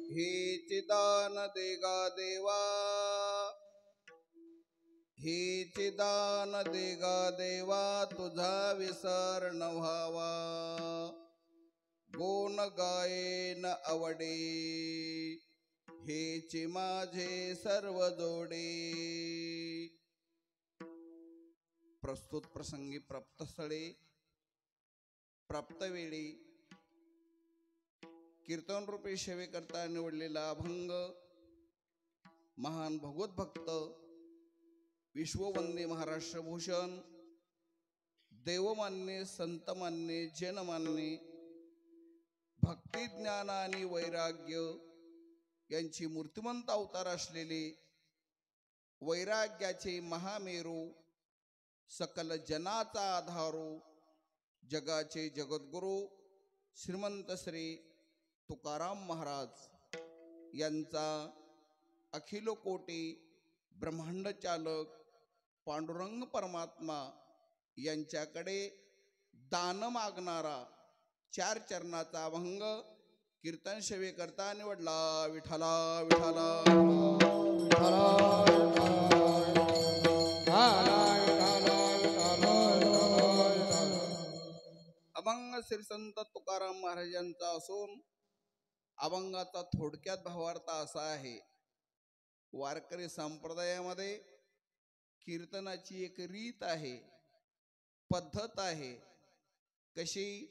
हे चिदान देगा देवा, हे चिदान देगा देवा, तुझा विसर न व्हावा. गोन गायेन आवडे, हेची माझे सर्व जोडे. प्रस्तुत प्रसंगी प्राप्त स्थळे प्राप्त वेळी कीर्तन रूपी सेवेकरता निवडलेला अभंग महान भगवत भक्त विश्ववंदे महाराष्ट्र भूषण देवमान्य संतमान्य जनमान्य भक्ती ज्ञान आणि वैराग्य यांची मूर्तिमंत अवतार असलेले वैराग्याचे महामेरू सकल जनाचा आधारू जगाचे जगद्गुरु श्रीमंत श्री तुकाराम महाराज यांचा अखिल कोटी ब्रह्मांड चालक पांडुरंग परमात्मा यांच्याकडे दान मागणारा चार चरणाचा अभंग कीर्तन सेवेकरता निवडला. विठ्ठला विठ्ठला अभंग श्री संत तुकाराम महाराजांचा असून अभंगाचा थोडक्यात भावार्थ असा आहे. वारकरी संप्रदायामध्ये कीर्तनाची एक रीत आहे, पद्धत आहे. कशी?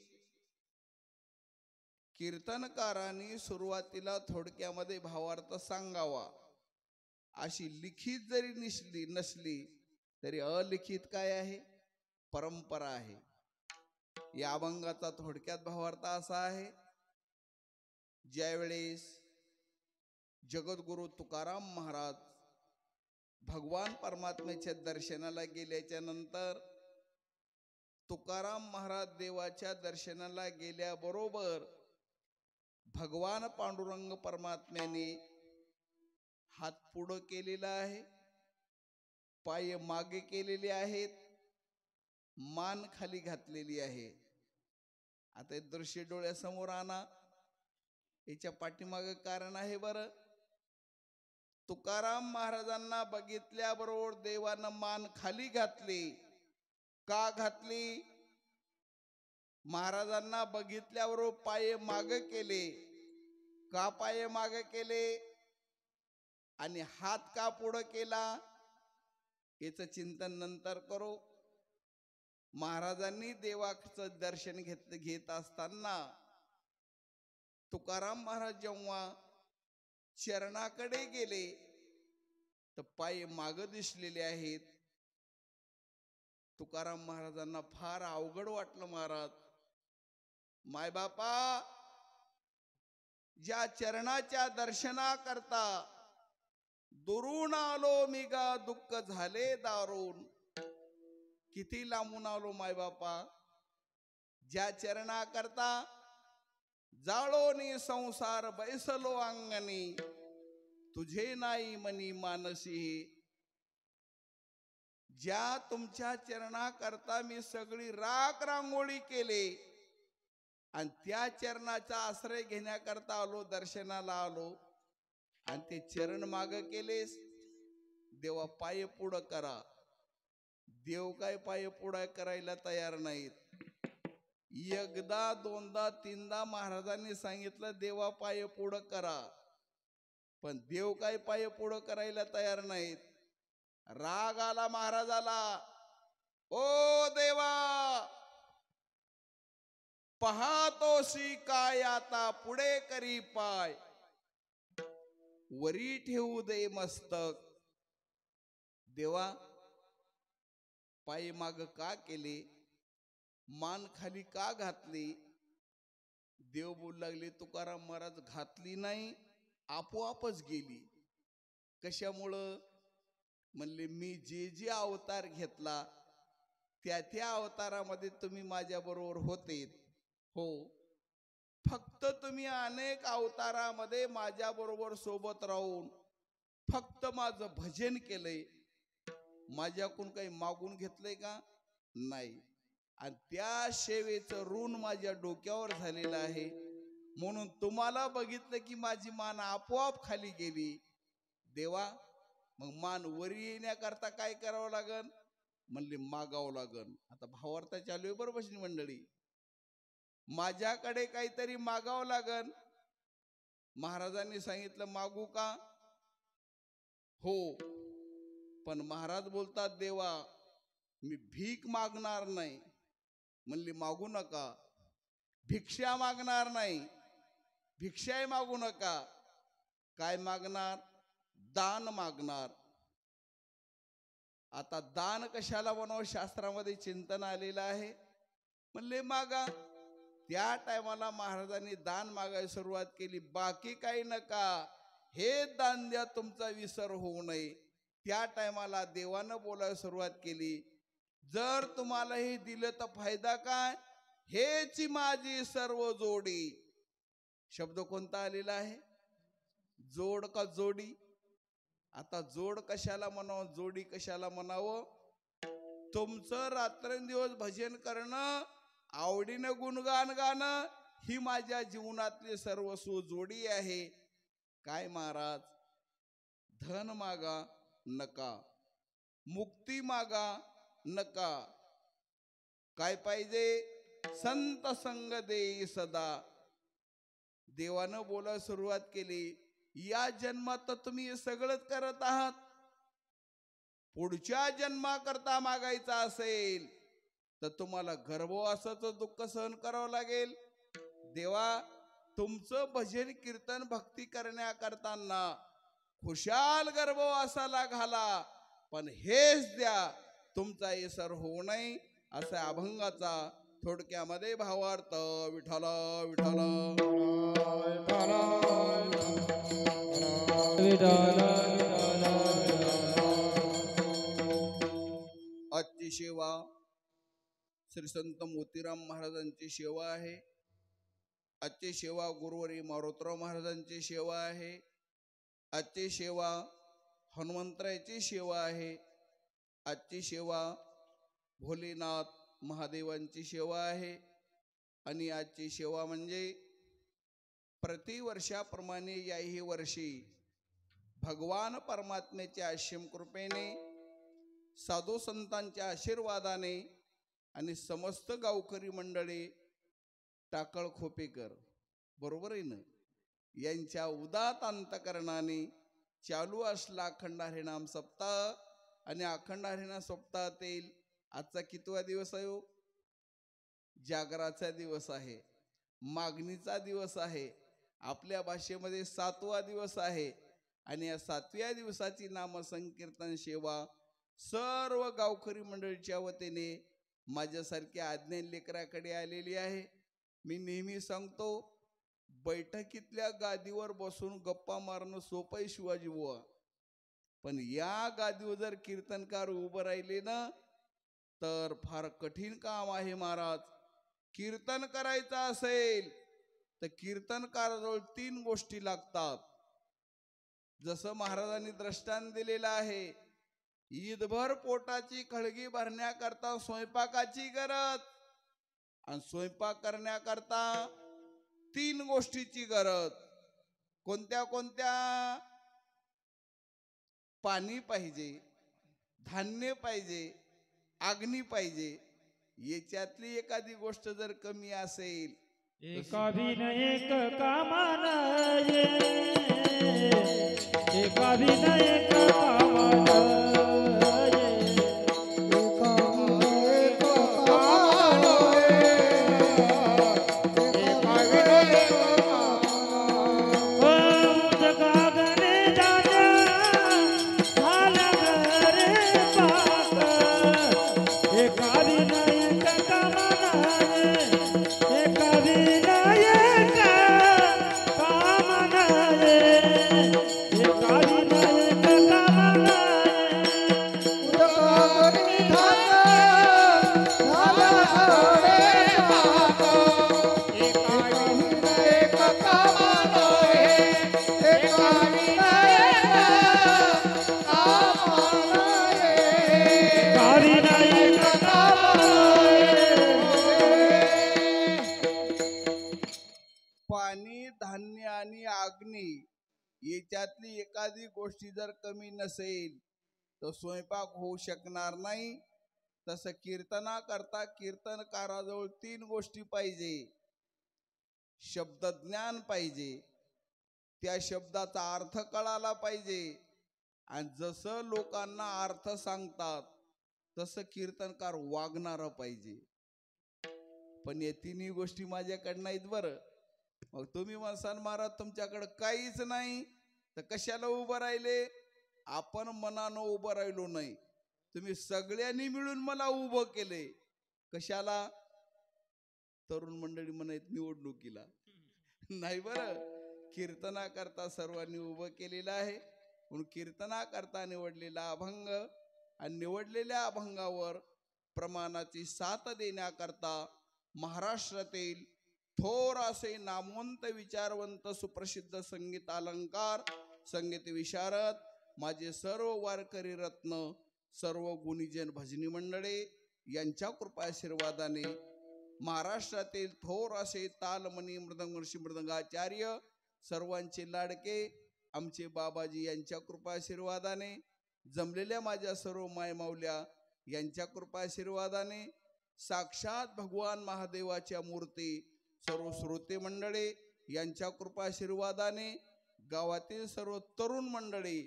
कीर्तनकारांनी सुरुवातीला थोडक्यामध्ये भावार्थ सांगावा, अशी लिखित जरी नसली तरी अलिखित काय आहे? परंपरा आहे. या अभंगाचा थोडक्यात भावार्थ असा आहे. ज्यावेळेस जगद्गुरु तुकाराम महाराज भगवान परमात्म्याच्या दर्शनाला गेल्याच्या नंतर तुकाराम महाराज देवाच्या दर्शनाला गेल्याबरोबर भगवान पांडुरंग परमात्म्याने हात पुढं केलेला आहे, पाय मागे केलेले आहेत, मान खाली घातलेली आहे. आता हे दृश्य डोळ्यासमोर आणा. याच्या पाठीमागे कारण आहे. बरं, तुकाराम महाराजांना बघितल्याबरोबर देवानं मान खाली घातली. का घातली? महाराजांना बघितल्याबरोबर पाय मागे केले. का पाय मागे केले आणि हात का पुढे केला? याचं चिंतन नंतर करू. महाराजांनी देवाचं दर्शन घेत असताना तुकाराम महाराज जेव्हा चरणाकडे गेले तर पाय मागे दिसलेले आहेत. तुकाराम महाराजांना फार अवघड वाटलं. महाराज, मायबापा, ज्या चरणाच्या दर्शना करता दुरून आलो मी गा, दुःख झाले दारून. किती लांबून आलो मायबापा, ज्या चरणा करता जाळोनी संसार बैसलो अंगणी, तुझे नाही मनी मानसी. ज्या तुमच्या चरणा करता मी सगळी राख रांगोळी केले आणि त्या चरणाचा आश्रय घेण्याकरता आलो, दर्शनाला आलो आणि ते चरण माग केलेस. देवा पाय पुढं करा. देव काय पाय पुढं करायला तयार नाहीत. एकदा दोनदा तीनदा महाराजांनी सांगितलं देवा पाय पुढं करा, पण देव काय पाय पुढं करायला तयार नाहीत. राग आला महाराजाला. ओ देवा, पाहतोसी काय आता पुढे करी पाय, वरी ठेवू दे मस्तक. देवा, पाय माग का केले, मान खाली का घातली? देव बोलू लागले, तुकाराम महाराज, घातली नाही, आपोआपच गेली. कशामुळं? म्हणले, मी जे जे अवतार घेतला त्या त्या अवतारामध्ये तुम्ही माझ्या बरोबर होते. हो, फक्त तुम्ही अनेक अवतारामध्ये माझ्या बरोबर सोबत राहून फक्त माझं भजन केलंय, माझ्याकडून काही मागून घेतलंय का? नाही. आणि त्या सेवेचं ऋण माझ्या डोक्यावर झालेलं आहे. म्हणून तुम्हाला बघितलं की माझी मान आपोआप खाली गेली. देवा मग मान वरी येण्याकरता काय करावं लागन? म्हणले मागावं लागन. आता भावार्थ चालू आहे बरोबर मंडळी. माझ्याकडे काहीतरी मागावं लागन. महाराजांनी सांगितलं मागू का? हो. पण महाराज बोलतात देवा मी भीक मागणार नाही. म्हणली मागू नका. भिक्षा मागणार नाही. भिक्षाही मागू नका. काय मागणार? दान मागणार. आता दान कशाला बनावं शास्त्रामध्ये चिंतन आलेलं आहे. म्हणले मागा. त्या टायमाला महाराजांनी दान मागायला सुरुवात केली. बाकी काही नका, हे दान द्या तुमचा विसर होऊ नये. त्या टायमाला देवानं बोलायला सुरुवात केली. जर तुम्हाला हे दिलं तर फायदा काय? हेच माझी सर्व जोडी. शब्द कोणता आलेला आहे? जोड का जोडी? आता जोड कशाला म्हणावं, जोडी कशाला म्हणावं? तुमचं रात्रंदिवस भजन करणं, आवडीनं गुणगान गाणं ही माझ्या जीवनातली सर्वस्व जोडी आहे. काय महाराज? धन मागा नका, मुक्ती मागा नका. काय पाहिजे? संत संग देई सदा. देवानं बोलायला सुरुवात केली. या जन्मात तर तुम्ही सगळंच करत आहात. पुढच्या जन्माकरता मागायचा असेल तर तुम्हाला गर्भवासाचं दुःख सहन करावं लागेल. देवा तुमचं भजन कीर्तन भक्ती करण्याकरताना खुशाल गर्भवासाला घाला, पण हेच द्या तुमचा इसर होऊ नये. असा अभंगाचा थोडक्यामध्ये भावार्थ. विठ्ठल विठ्ठल आजची सेवा श्री संत मोतीराम महाराजांची सेवा आहे. आजची सेवा गुरुवारी मारुतराव महाराजांची सेवा आहे. आजची सेवा हनुमंतरायाची सेवा आहे. आजची सेवा भोलेनाथ महादेवांची सेवा आहे. आणि आजची सेवा म्हणजे प्रतिवर्षाप्रमाणे याही वर्षी भगवान परमात्म्याच्या असीम कृपेने, साधू संतांच्या आशीर्वादाने आणि समस्त गावकरी मंडळी टाकळ खोपेकर बरोबर आहे ना, यांच्या उदात अंतकरणाने चालू असला अखंड हरिनाम सप्ताह. आणि अखंड हरिनाम सप्ताहातील आजचा कितवा दिवस आहे? जागराचा दिवस आहे, मागणीचा दिवस आहे. आपल्या भाषेमध्ये 7वा दिवस आहे. आणि या 7व्या दिवसाची नामसंकीर्तन सेवा सर्व गावकरी मंडळीच्या वतीने माझ्यासारख्या अज्ञान लेकराकडे आलेली आहे. मी नेहमी सांगतो, बैठकीतल्या गादीवर बसून गप्पा मारणं सोपं आहे शिवाजी बुवा, पण या गादीवर जर कीर्तनकार उभं राहिले ना तर फार कठीण काम आहे महाराज. कीर्तन करायचं असेल तर कीर्तनकाराजवळ 3 गोष्टी लागतात. जसं महाराजांनी दृष्टांत दिलेलं आहे, ईदभर पोटाची खळगी भरण्याकरता स्वयंपाकाची गरज, आणि स्वयंपाक करण्याकरता 3 गोष्टीची गरज. कोणत्या कोणत्या? पाणी पाहिजे, धान्य पाहिजे, अग्नी पाहिजे. याच्यातली एखादी गोष्ट जर कमी असेल, एका एक कामान एका एक कामान काली नायक आणि अग्नी याच्यातली एखादी गोष्टी जर कमी नसेल तर स्वयंपाक होऊ शकणार नाही. तसं कीर्तना करता कीर्तनकाराजवळ 3 गोष्टी पाहिजे. शब्दज्ञान पाहिजे, त्या शब्दाचा अर्थ कळाला पाहिजे, आणि जसं लोकांना अर्थ सांगतात तसं कीर्तनकार वागणारा पाहिजे. पण या तिन्ही गोष्टी माझ्याकडे नाहीत बरं. मग तुम्ही म्हणसाल महाराज तुमच्याकडे काहीच नाही तर कशाला उभं राहिले? आपण मनानं उभं राहिलो नाही, तुम्ही सगळ्यांनी मिळून मला उभं केले. कशाला? तरुण मंडळी म्हणत निवडणुकीला नाही बरं, कीर्तना करता सर्वांनी उभं केलेलं आहे. म्हणून कीर्तना करता निवडलेला अभंग आणि निवडलेल्या अभंगावर प्रमाणाची साथ देण्याकरता महाराष्ट्रातील थोर असे नामवंत विचारवंत सुप्रसिद्ध संगीत अलंकार संगीत विशारद माझे सर्व वारकरी रत्न सर्व गुणीजन भजनी मंडळे यांच्या कृपा आशीर्वादाने महाराष्ट्रातील थोर असे तालमणी मृदंग ऋषी मृदंगाचार्य सर्वांचे लाडके आमचे बाबाजी यांच्या कृपा आशीर्वादाने जमलेल्या माझ्या सर्व मायमाऊल्या यांच्या कृपा आशीर्वादाने साक्षात भगवान महादेवाच्या मूर्ती सर्व श्रोते मंडळे यांच्या कृपा आशीर्वादाने गावातील सर्व तरुण मंडळी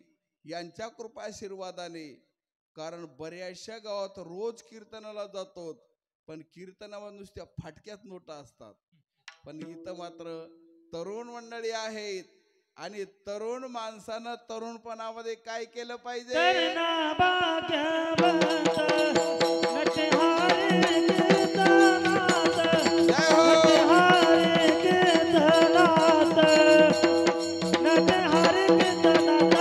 यांच्या कृपा आशीर्वादाने, कारण बऱ्याचशा गावात रोज कीर्तनाला जातो पण कीर्तनावर नुसत्या फाटक्यात नोटा असतात, पण इथं मात्र तरुण मंडळी आहेत. आणि तरुण माणसानं तरुणपणामध्ये काय केलं पाहिजे? तरणा भाग्यवंत नटहारे कीर्तनात, नटहारे कीर्तनात, नटहारे कीर्तनात.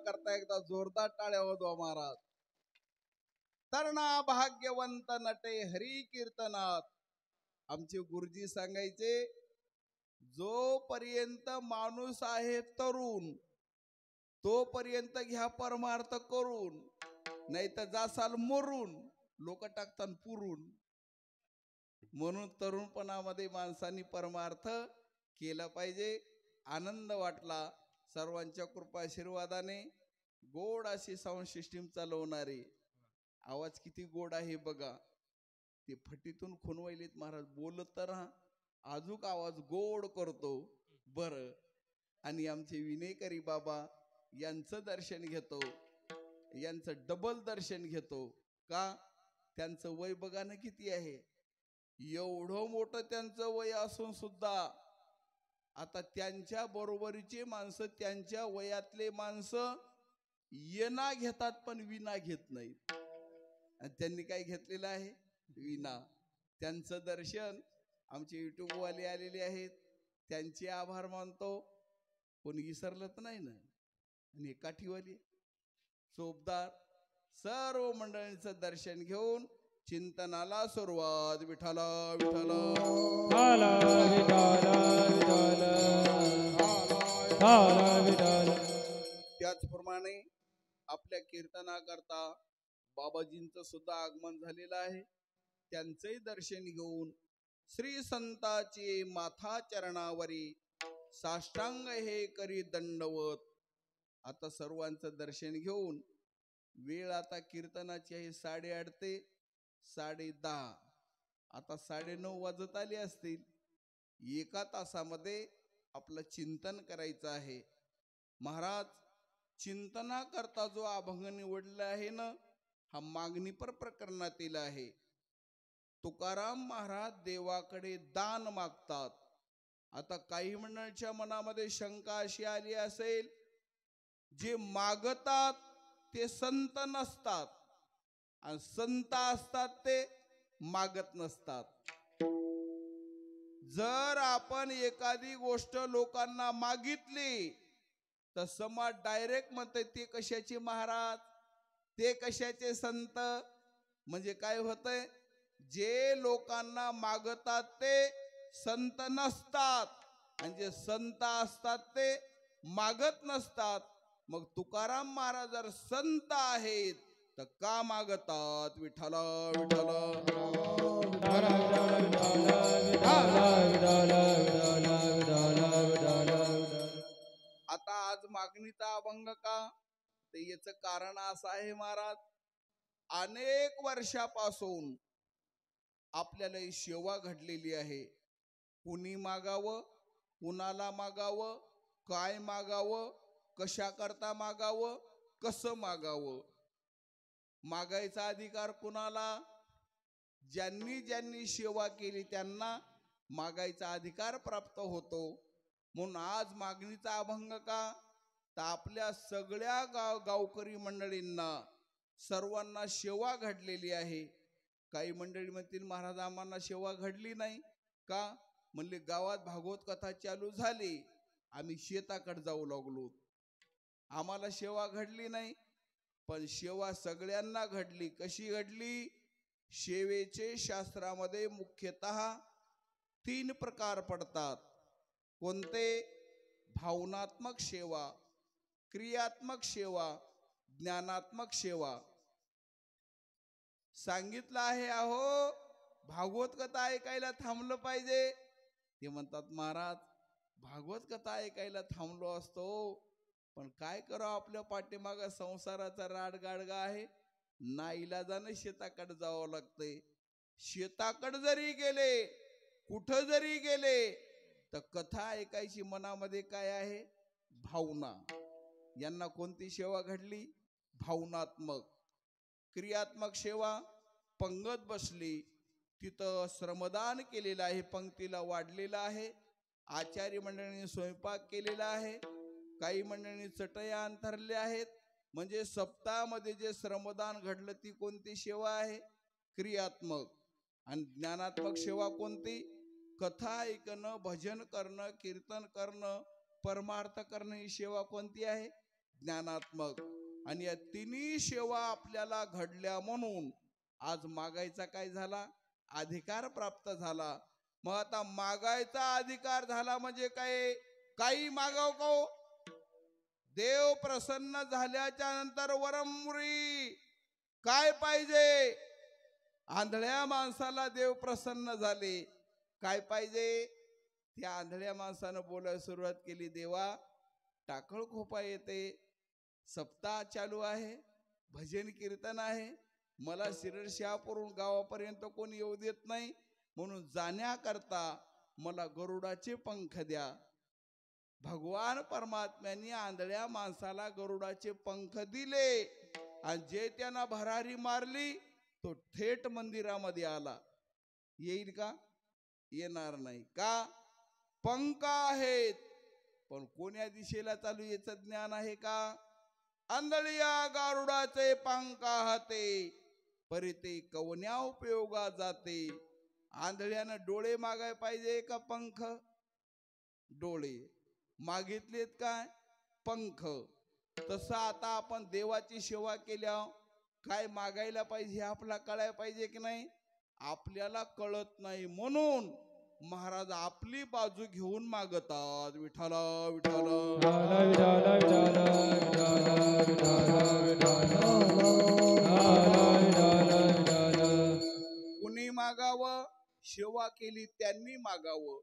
करता एकदा जोरदार टाळ्या वाजवा महाराज. तरणा भाग्यवंत नटे हरी कीर्तनात. आमचे गुरुजी सांगायचे, जोपर्यंत माणूस आहे तरुण तोपर्यंत घ्या परमार्थ करून, नाही तर जासाल मरून, लोक टाकतात पुरून. म्हणून तरुणपणामध्ये माणसांनी परमार्थ केला पाहिजे. आनंद वाटला सर्वांच्या कृपा आशीर्वादाने. गोड अशी साऊंड सिस्टीम चालवणारे, आवाज किती गोड आहे बघा. ते फटीतून खुनवैलीत महाराज बोलत तर अजूक आवाज गोड करतो बर. आणि आमचे विनेकरी बाबा यांचं दर्शन घेतो, यांचं डबल दर्शन घेतो. का? त्यांचं वय बघा ना किती आहे. एवढं मोठं त्यांचं वय असून सुद्धा आता त्यांच्या बरोबरीचे माणसं, त्यांच्या वयातले माणसं येना घेतात पण विना घेत नाहीत. आणि त्यांनी काय घेतलेलं आहे? विना. त्यांचं दर्शन आमचे युट्यूब वाले आलेले आहेत, त्यांचे आभार मानतो. कोणी विसरलं तर नाही ना. आणि काठीवाली चोपदार सर्व मंडळींचं दर्शन घेऊन चिंतनाला सुरुवात. विठाला विठाला त्याचप्रमाणे आपल्या कीर्तना करता बाबाजींचं सुद्धा आगमन झालेलं आहे. त्यांचंही दर्शन घेऊन श्री संताचे माथा चरणावरी साष्टांग हे करी दंडवत. आता सर्वांचं दर्शन घेऊन वेळ आता कीर्तनाची आहे 8:30 ते 10:30. आता 9:30 वाजत आले असतील. 1 तासामध्ये आपलं चिंतन करायचं आहे. महाराज चिंतना करता जो अभंग निवडला आहे ना, हा मागणीपर प्रकरणातील आहे. तुकाराम महाराज देवाकडे दान मागतात. आता काही मंडळींच्या मनामध्ये शंका अशी आली असेल, जे मागतात ते संत नसतात आणि संत असतात ते मागत नसतात. जर आपण एखादी गोष्ट लोकांना मागितली तर समाज डायरेक्ट म्हणते ते कशाचे महाराज, ते कशाचे संत. म्हणजे काय होतंय, जे लोकांना मागतात ते संत नसतात आणि जे संत असतात ते मागत नसतात. मग तुकाराम महाराज जर संत आहेत तर का मागतात? विठ्ठल विठ्ठल. आता आज मागणीचा अभंग का? ते याच कारण असं आहे महाराज, अनेक वर्षापासून आपल्याला ही सेवा घडलेली आहे. कुणी मागावं, कुणाला मागावं, काय मागावं, कशा करता मागावं, कसं मागावं. मागायचा अधिकार कुणाला? ज्यांनी ज्यांनी सेवा केली त्यांना मागायचा अधिकार प्राप्त होतो. म्हणून आज मागणीचा अभंग का? तर आपल्या सगळ्या गावकरी मंडळींना सर्वांना सेवा घडलेली आहे. काही मंडळी म्हणतील महाराज आम्हाला सेवा घडली नाही का? म्हणले गावात भागवत कथा चालू झाली, आम्ही शेताकडे जाऊ लागलो, आम्हाला सेवा घडली नाही. पण सेवा सगळ्यांना घडली. कशी घडली? सेवेचे शास्त्रामध्ये मुख्यतः 3 प्रकार पडतात. कोणते? भावनात्मक सेवा, क्रियात्मक सेवा, ज्ञानात्मक सेवा. सांगितलं आहे अहो भागवत कथा ऐकायला थांबलं पाहिजे. ते म्हणतात महाराज भागवत कथा ऐकायला थांबलो असतो, पण काय करावं, आपल्या पाठीमागा संसाराचा राडगाडगा आहे, नाईलाजाने शेताकडे जावं लागतंय. शेताकडे जरी गेले, कुठं जरी गेले तर कथा ऐकायची मनामध्ये काय आहे? भावना. यांना कोणती सेवा घडली? भावनात्मक. क्रियात्मक सेवा, पंगत बसली, तिथं श्रमदान केलेलं आहे, पंक्तीला वाढलेलं आहे, आचार्य मंडळींनी स्वयंपाक केलेला आहे, काही मंडळींनी चटया अंथरल्या आहेत. म्हणजे सप्ताहामध्ये जे श्रमदान घडलं ती कोणती सेवा आहे? क्रियात्मक. आणि ज्ञानात्मक सेवा कोणती? कथा ऐकणं, भजन करणं, कीर्तन करणं, परमार्थ करणं, ही सेवा कोणती आहे? ज्ञानात्मक. आणि या तिन्ही सेवा आपल्याला घडल्या म्हणून आज मागायचा काय झाला? अधिकार प्राप्त झाला. मग आता मागायचा अधिकार झाला म्हणजे काय? काही मागाव का हो? देव प्रसन्न झाल्याच्या नंतर वरमुरी काय पाहिजे? आंधळ्या माणसाला देव प्रसन्न झाले, काय पाहिजे? त्या आंधळ्या माणसानं बोलायला सुरुवात केली, देवा टाकळ खोपा येते, सप्ताह चालू आहे, भजन कीर्तन आहे, मला शिरड शहापूरून गावापर्यंत कोणी येऊ देत नाही, म्हणून जाण्याकरता मला गरुडाचे पंख द्या. भगवान परमात्म्याने आंधळ्या माणसाला गरुडाचे पंख दिले आणि जे त्यांना भरारी मारली तो थेट मंदिरामध्ये आला. येईल का? येणार नाही. का? पंख आहेत, पण कोण्या दिशेला चालू याचं ज्ञान आहे का? आंधळिया गारुडाचे पंख हाते, परिते कवन्या उपयोगा जाते. आंधळ्यानं डोळे मागाय पाहिजे का पंख? डोळे. मागितलेत काय? पंख. तसं आता आपण देवाची सेवा केल्या काय मागायला पाहिजे हे आपल्याला कळायला पाहिजे की नाही? आपल्याला कळत नाही म्हणून महाराज आपली बाजू घेऊन मागतात. विठ्ठल विठ्ठल कुणी मागावं? सेवा केली त्यांनी मागावं.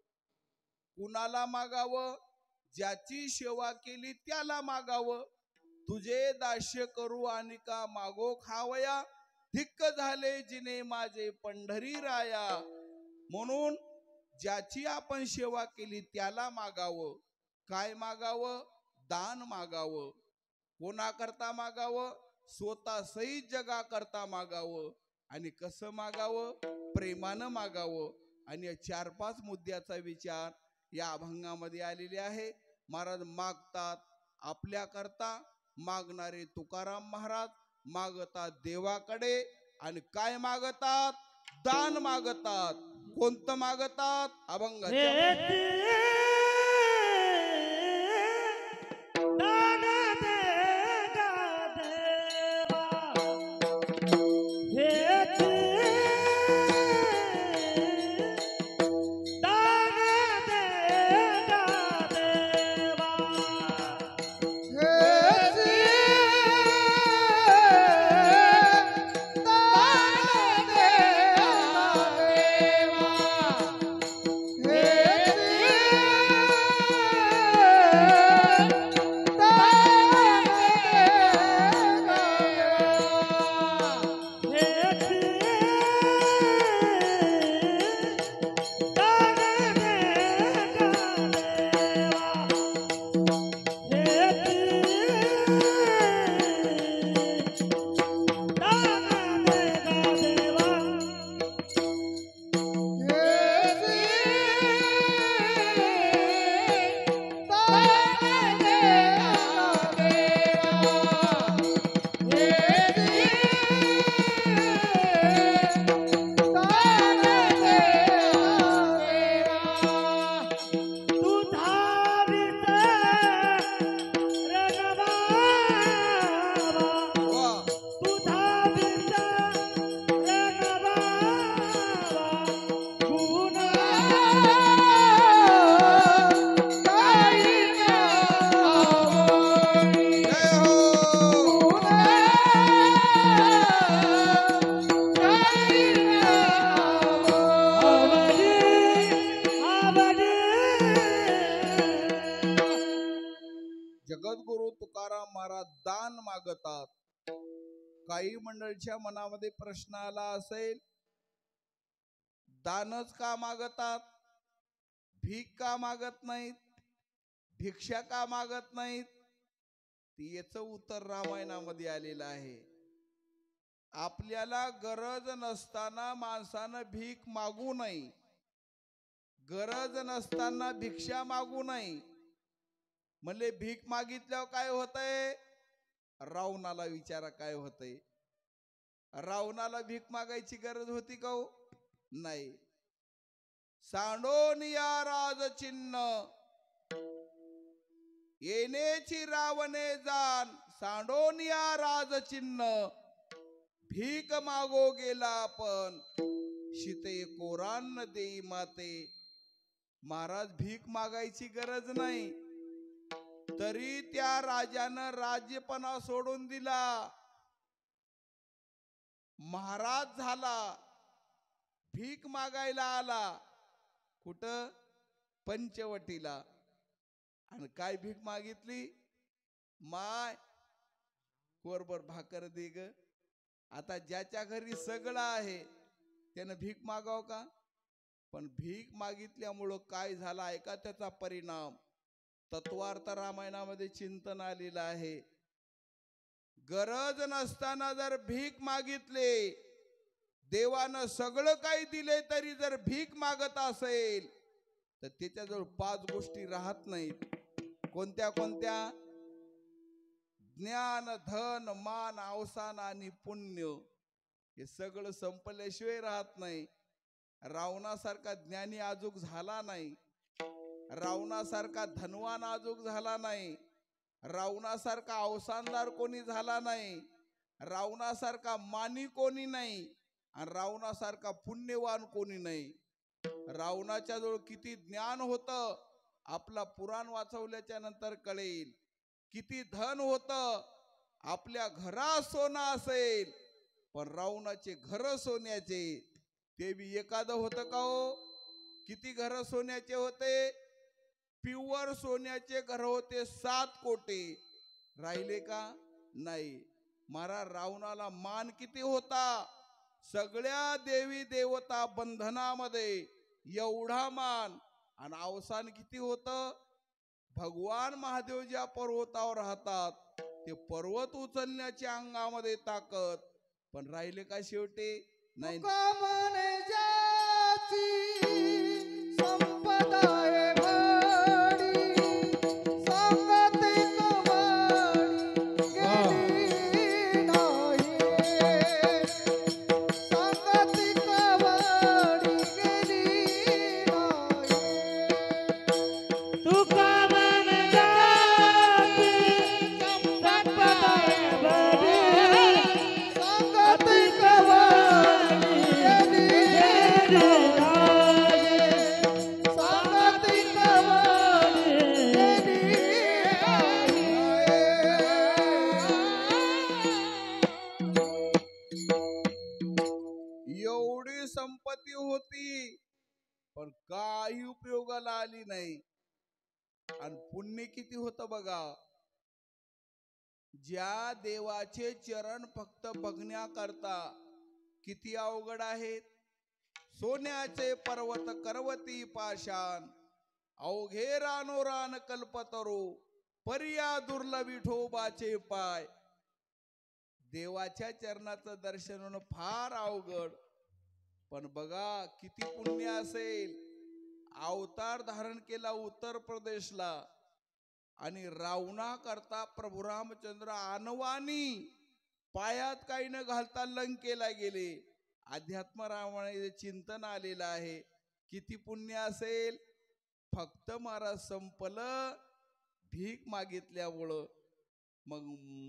कुणाला मागावं? ज्याची सेवा केली त्याला मागावं. तुझे दास्य करू आणि का मागो खावया, धिक्क झाले जिने माझे पंढरी राया. म्हणून ज्याची आपण सेवा केली त्याला मागावं. काय मागावं? दान मागावं. कोणाकरता मागावं? स्वतः सहित जगाकरता मागावं. आणि कसं मागावं? प्रेमानं मागावं. आणि या 4-5 मुद्द्याचा विचार या अभंगामध्ये आलेले आहे. महाराज मागतात आपल्याकरता, मागणारे तुकाराम महाराज मागतात देवाकडे. आणि काय मागतात? दान मागतात. कोणतं मागतात? अभंगाच्या जगद्गुरु तुकाराम महाराज दान मागतात. काही मंडळीच्या मनामध्ये प्रश्न आला असेल, दानच का मागतात? भीक का मागत नाहीत? भिक्षा का मागत नाहीत? याचं उत्तर रामायणामध्ये आलेलं आहे. आपल्याला गरज नसताना माणसानं भीक मागू नये. गरज नसताना भिक्षा मागू नये. म्हणले भीक मागितल्यावर काय होतंय? रावणाला विचारा काय होतंय. रावणाला भीक मागायची गरज होती का हो? नाही. सांडोनिया राजचिन्ह येण्याची रावणे जाण, सांडोनिया राजचिन्ह भीक मागो गेला आपण, शिते कोरान देई माते. महाराज भीक मागायची गरज नाही, तरी त्या राजानं राज्यपणा सोडून दिला, महाराज झाला, भीक मागायला आला. कुठं? पंचवटीला. आणि काय भीक मागितली? माय कोरभर भाकर दे ग. आता ज्याच्या घरी सगळं आहे त्यानं भीक मागाव का? पण भीक मागितल्यामुळं काय झाला ऐका त्याचा परिणाम. तत्वार्थ रामायणामध्ये चिंतन आलेलं आहे. गरज नसताना जर भीक मागितले, देवानं सगळं काही दिले तरी जर भीक मागत असेल तर त्याच्याजवळ 5 गोष्टी राहत नाहीत. कोणत्या कोणत्या? ज्ञान, धन, मान, अवसान आणि पुण्य. हे सगळं संपल्याशिवाय राहत नाही. रावणासारखा ज्ञानी आजूक झाला नाही, रावणासारखा धनवान आजूक झाला नाही, रावणासारखा अवसानदार कोणी झाला नाही, रावणासारखा मानी कोणी नाही, आणि रावणासारखा पुण्यवान कोणी नाही. रावणाच्या जवळ किती ज्ञान होतं आपला पुराण वाचवल्याच्या नंतर कळेल. किती धन होतं, आपल्या घरात सोनं असेल, पण रावणाचे घर सोन्याचे. ते बी एखादं होतं का हो? किती घर सोन्याचे होते? प्युअर सोन्याचे घर होते 7 कोटी. राहिले का? नाही. महाराज रावणाला मान किती होता? सगळ्या देवी देवता बंधनामध्ये एवढा मान. आणि अवसान किती होतं? भगवान महादेव ज्या पर्वतावर राहतात ते पर्वत उचलण्याची अंगामध्ये ताकद, पण राहिले का शेवटी? नाही. तुका म्हणे ज्याची संपदा आहे भारी, सांगते कवडी गेली नाही. सांगते कवडी गेली नाही. तुका मन जाती संपदा बरी, सांगते कवडी गेली नाही. सांगते कवडी गेली नाही. एवढी संपत्ती होती पण काही उपयोगाला आली नाही. आणि पुण्य किती होतं बघा. ज्या देवाचे चरण फक्त बघण्याकरता किती अवघड आहेत. सोन्याचे पर्वत करवती पाषाण, अवघे रानोरान कल्पतरो, पर्या दुर्लभ विठोबाचे पाय. देवाच्या चरणाचं दर्शन होणं फार अवघड, पण बघा किती पुण्य असेल. अवतार धारण केला उत्तर प्रदेशला आणि रावणा करता प्रभू रामचंद्र आणवानी पायात काही न घालता लंकेला गेले. अध्यात्म रामायणाचे चिंतन आलेलं आहे. किती पुण्य असेल. फक्त महाराज संपलं भीक मागितल्यामुळं. मग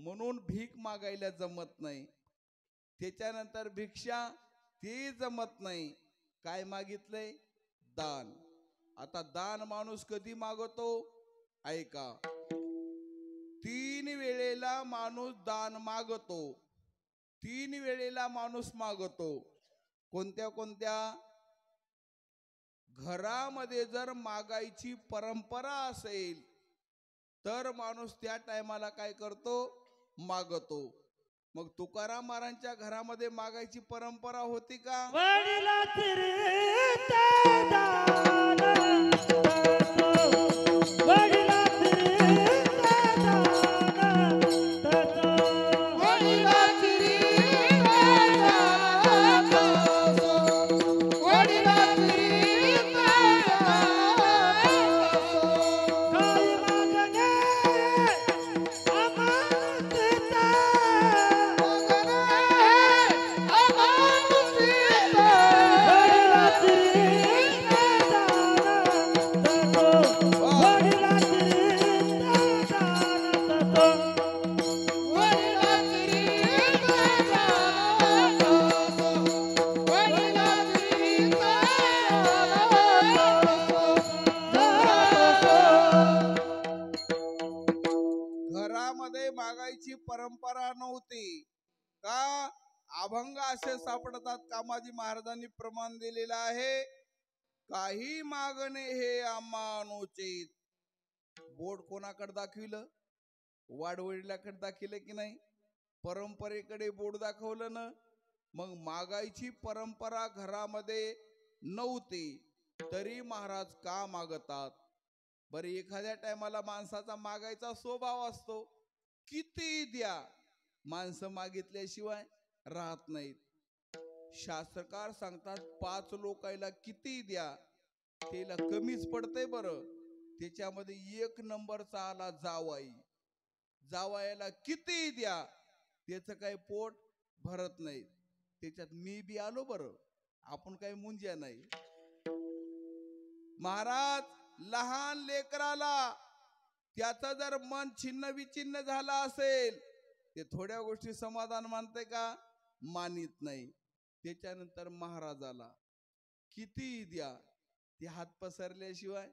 म्हणून भीक मागायला जमत नाही. त्याच्यानंतर भिक्षा ते जमत नाही. काय मागितलंय? दान. आता दान माणूस कधी मागतो? ऐका, 3 वेळेला माणूस दान मागतो. 3 वेळेला माणूस मागतो. कोणत्या कोणत्या? घरामध्ये जर मागायची परंपरा असेल तर माणूस त्या टायमाला काय करतो? मागतो. मग तुकाराम महाराजांच्या घरामध्ये मागायची परंपरा होती का? वडिलांचे रे दान देतो, वडिलांचे रे दान देतो. वडिलांची दान देतो, वडिलांची दान देतो. काही मागणे अमानतीचा, वडिलांचे रे दान देतो, वडिलांचे रे दान देतो. घरामध्ये मागायची परंपरा नव्हती का? अभंग असे सापडतात. कामाजी महाराजांनी प्रमाण दिलेलं आहे. काही मागणे हे अमानुचित. बोट कोणाकडे दाखविलं? वाडवडिलाकडे दाखविलं की नाही? परंपरेकडे बोट दाखवलं ना. मग मागायची परंपरा घरामध्ये नव्हती तरी महाराज का मागतात? बरं, एखाद्या टायमाला माणसाचा मागायचा स्वभाव असतो. किती द्या, माणसं मागितल्याशिवाय राहत नाहीत. शास्त्रकार सांगतात 5 लोकायला किती द्या, त्याला कमीच पडतंय. बरं, त्याच्यामध्ये 1 नंबरचा आला जावाई. जावायाला किती द्या, त्याचं काही पोट भरत नाही. त्याच्यात मी बी आलो. बरं, आपण काही मुंज्या नाही. महाराज लहान लेकराला त्याचं जर मन छिन्न विचिन्न झालं असेल ते थोड्या गोष्टी समाधान मानते का? मानित नाही. त्याच्यानंतर महाराजाला किती द्या, ते हात पसरल्याशिवाय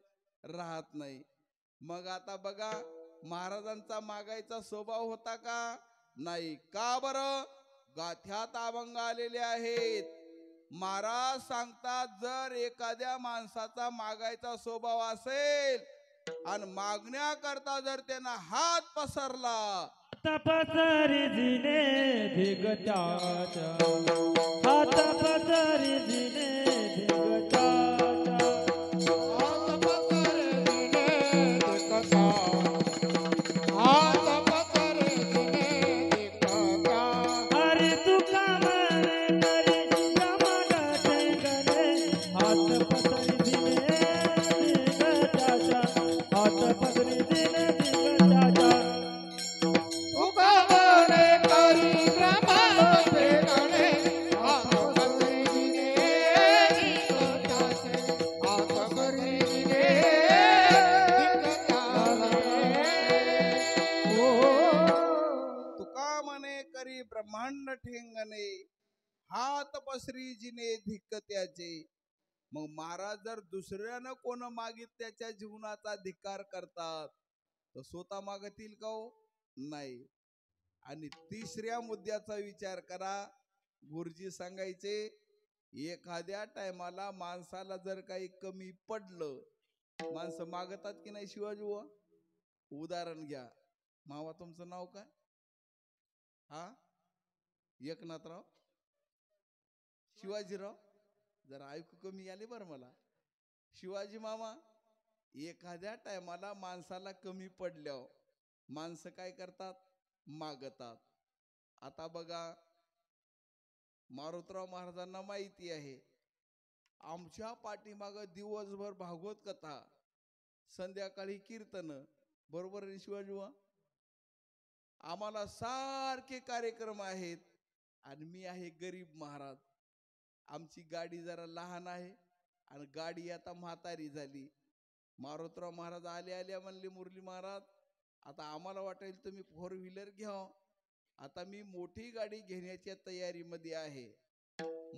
राहत नाही. मग आता बघा, महाराजांचा मागायचा स्वभाव होता का? नाही. का बरं? गाथ्यात अभंग आलेले आहेत. महाराज सांगतात जर एखाद्या माणसाचा मागायचा स्वभाव असेल आणि मागण्याकरता जर त्यांना हात पसरला, पसरी जिने धिगटाच्या, हात पसरी जिने धिगटाच्या. हात पसरी दिने दिगटाच्या हात पसरी दिने दिगटाच्या तुका म्हणे करी ब्रह्माचे गणे हात पसरी दिने दिगटाचे हात पसरी दिने दिगटाचे तुका म्हणे करी ब्रह्मांड ठेंगणे हात पसरी जिने धिक्क त्याचे. मग महाराज जर दुसऱ्यानं कोण मागित त्याच्या जीवनाचा धिक्कार करतात तर स्वतः मागतील का हो? नाही. आणि तिसऱ्या मुद्द्याचा विचार करा. गुरुजी सांगायचे एखाद्या टायमाला माणसाला जर काही कमी पडलं माणसं मागतात की नाही शिवाजी बुवा? उदाहरण घ्या. मावा तुमचं नाव काय? हा, एकनाथराव शिवाजीराव. जरा ऐकू कमी आले बरं मला. शिवाजी मामा, एखाद्या टायमाला माणसाला कमी पडल्यावर माणसं काय करतात? मागतात. आता बघा, मारुतराव महाराजांना माहिती आहे आमच्या पाठीमाग दिवसभर भागवत कथा, संध्याकाळी कीर्तन, बरोबर आहे शिवाजी बुवा? आम्हाला सारखे कार्यक्रम आहेत आणि मी आहे गरीब महाराज. आमची गाडी जरा लहान आहे आणि गाडी आता म्हातारी झाली. मारुतराव महाराज आल्या म्हणले मुरली महाराज आता आम्हाला वाटेल तुम्ही 4 व्हीलर घ्या. आता मी मोठी गाडी घेण्याच्या तयारीमध्ये आहे.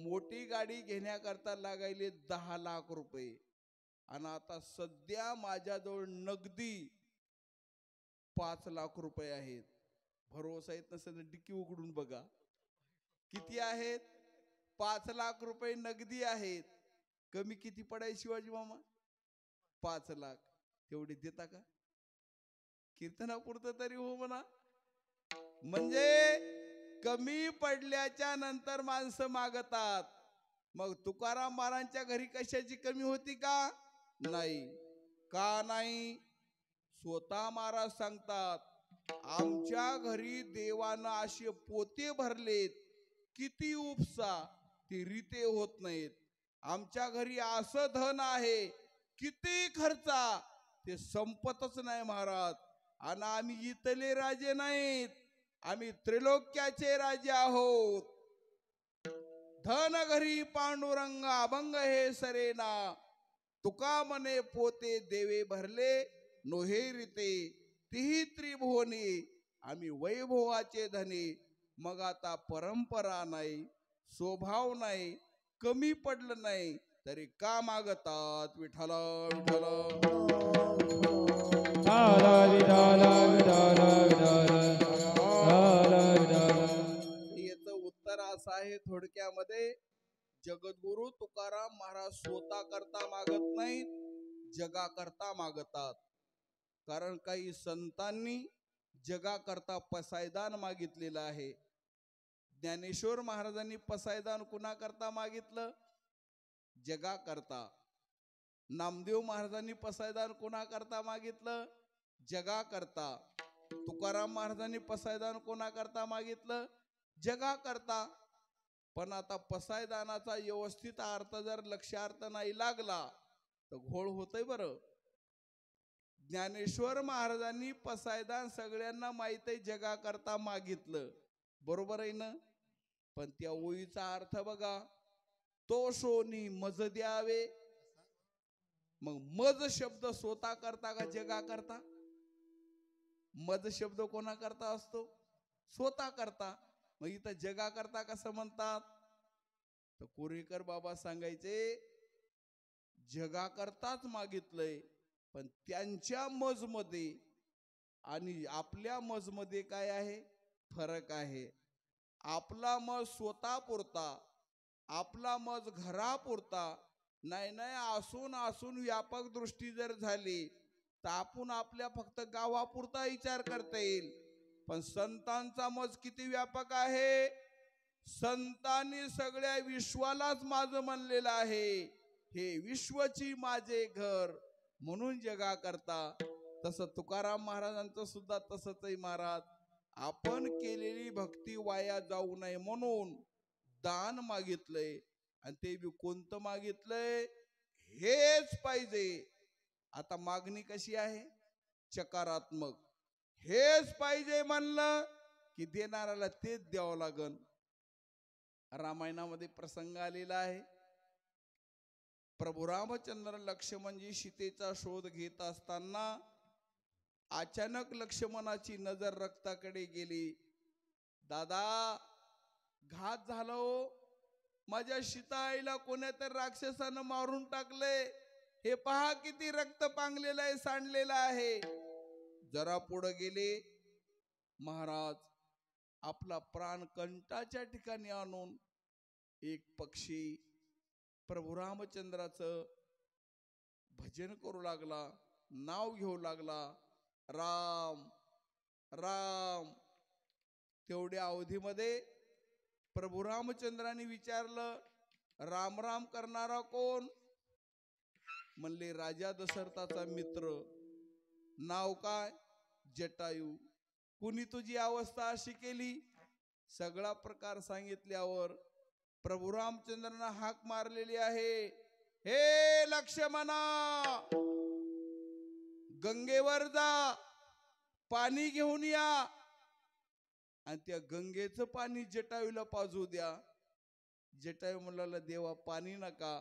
मोठी गाडी घेण्याकरता लागायले 10 लाख रुपये आणि आता सध्या माझ्याजवळ नगदी 5 लाख रुपये आहेत. भरोसा येत नसेल डिक्की उघडून बघा किती आहेत. 5 लाख रुपये नगदी आहेत. कमी किती पडाय शिवाजी मामा? 5 लाख. तेवढे देता का? कीर्तनापुरतं तरी हो म्हणा. म्हणजे कमी पडल्याच्या नंतर माणसं मागतात. मग तुकाराम महाराजांच्या घरी कशाची कमी होती का? नाही. का नाही? स्वतः महाराज सांगतात आमच्या घरी देवानं असे पोते भरलेत किती उपसा ते रीते होत नाहीत. आमच्या घरी असं धन आहे किती खर्चा ते संपतच नाही महाराज. आणि आम्ही इथले राजे नाहीत, आम्ही त्रिलोक्याचे राजे आहोत. धन घरी पांडुरंग अभंग हे सरेना तुका म्हणे पोते देवे भरले नोहे रीते तिही त्रिभुवनी आम्ही वैभवाचे धनी. मग आता परंपरा नाही, स्वभाव नाही, कमी पडलं नाही तरी का मागतात? विठ्ठला विठ्ठला याचं उत्तर असं आहे थोडक्यामध्ये. जगद्गुरु तुकाराम महाराज स्वतः करता मागत नाहीत, जगा करता मागतात. कारण काही संतांनी जगा करता पसायदान मागितलेलं आहे. ज्ञानेश्वर महाराजांनी पसायदान कुणा करता मागितलं? जगा करता. नामदेव महाराजांनी पसायदान कुणा करता मागितलं? जगा करता. तुकाराम महाराजांनी पसायदान कोणा करता मागितलं? जगा करता. पण आता पसायदानाचा व्यवस्थित अर्थ जर लक्षार्थ नाही लागला तर घोळ होतय बरं. ज्ञानेश्वर महाराजांनी पसायदान सगळ्यांना माहित आहे जगा करता मागितलं, बरोबर आहे ना? पण त्या ओळीचा अर्थ बघा, तो सोनी मज द्यावे. मग मज शब्द स्वतः करता का जगा करता? मज शब्द कोणा करता असतो? स्वतः करता. मग इथं जगा करता कसं म्हणतात? तर कोरेकर बाबा सांगायचे जगा करताच मागितलंय, पण त्यांच्या मज मध्ये आणि आपल्या मज मध्ये काय आहे? फरक आहे. आपला मज स्वतः पुरता, आपला मज घरापुरता नाही नाही असून असून व्यापक दृष्टी जर झाली तर आपण आपल्या फक्त गावापुरता विचार करता येईल. पण संतांचा मज किती व्यापक आहे? संतांनी सगळ्या विश्वालाच माझं म्हणलेलं आहे, हे विश्वची माझे घर म्हणून जगा करता. तसं तुकाराम महाराजांचं सुद्धा तसंच आहे महाराज. आपण केलेली भक्ती वाया जाऊ नये म्हणून दान मागितलंय. आणि ते बी कोणतं मागितलंय? हेच पाहिजे. आता मागणी कशी आहे? चकारात्मक. हेच पाहिजे म्हणलं की देणाऱ्याला तेच द्यावं लागन. रामायणामध्ये प्रसंग आलेला आहे. प्रभू रामचंद्र लक्ष्मणजी सीतेचा शोध घेत असताना अचानक लक्ष्मणाची नजर रक्ताकडे गेली. दादा, घात झाला हो. माझ्या सीताईला कोण्यातरी राक्षसानं मारून टाकले. हे पहा किती रक्त पांगलेलं आहे, सांडलेलं आहे. जरा पुढे गेले. महाराज आपला प्राण कंठाच्या ठिकाणी आणून एक पक्षी प्रभू रामचंद्राचं भजन करू लागला, नाव घेऊ लागला, राम राम. तेवढ्या अवधीमध्ये प्रभू रामचंद्राने विचारलं, राम राम करणारा कोण? म्हणले राजा दशरथाचा मित्र. नाव काय? जटायू. कुणी तुझी अवस्था अशी केली? सगळा प्रकार सांगितल्यावर प्रभू रामचंद्रांना हाक मारलेली आहे, हे लक्ष्मणा, गंगेवर जा, पाणी घेऊन या आणि त्या गंगेचं पाणी जटायूला पाजू द्या. जटायू म्हणाला, देवा पाणी नका.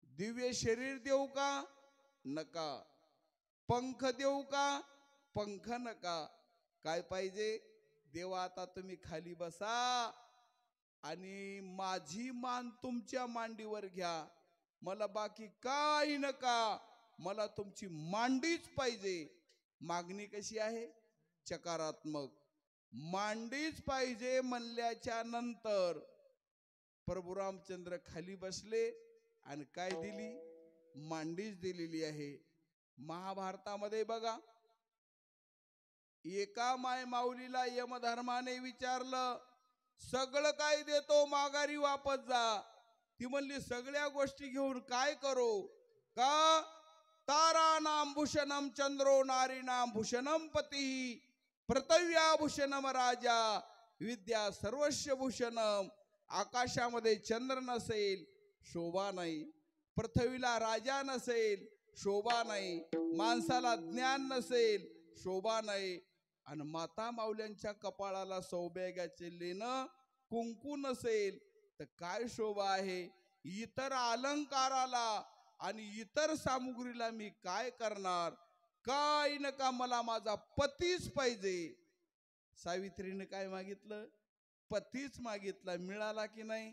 दिव्य शरीर देऊ का? नका. पंख देऊ का? पंख नका. काय पाहिजे? देवा आता तुम्ही खाली बसा आणि माझी मान तुमच्या मांडीवर घ्या. मला बाकी काही नका. मला तुमची मांडीच पाहिजे. मागणी कशी आहे? चकारात्मक. मांडीच पाहिजे म्हणल्याच्या नंतर प्रभू रामचंद्र खाली बसले आणि काय दिली? मांडीच दिलेली आहे. महाभारतामध्ये बघा, एका माय माऊलीला यमधर्माने विचारलं, सगळं काय देतो, माघारी वापस जा. ती म्हणली, सगळ्या गोष्टी घेऊन काय करू? का? तारानाम भूषणम चंद्रो नारीनाम भूषणम पती पृथ्व्याभूषणम राजा विद्या सर्वस्व भूषणम. आकाशामध्ये चंद्र नसेल, शोभा नाही. पृथ्वीला राजा नसेल, शोभा नाही. माणसाला ज्ञान नसेल, शोभा नाही. आणि माता माऊल्यांच्या कपाळाला सौभाग्याचे लेणं कुंकू नसेल तर काय शोभा आहे? इतर अलंकाराला आणि इतर सामुग्रीला मी काय करणार? काय नका, मला माझा पतीच पाहिजे. सावित्रीने काय मागितलं? पतीच मागितला. मिळाला की नाही?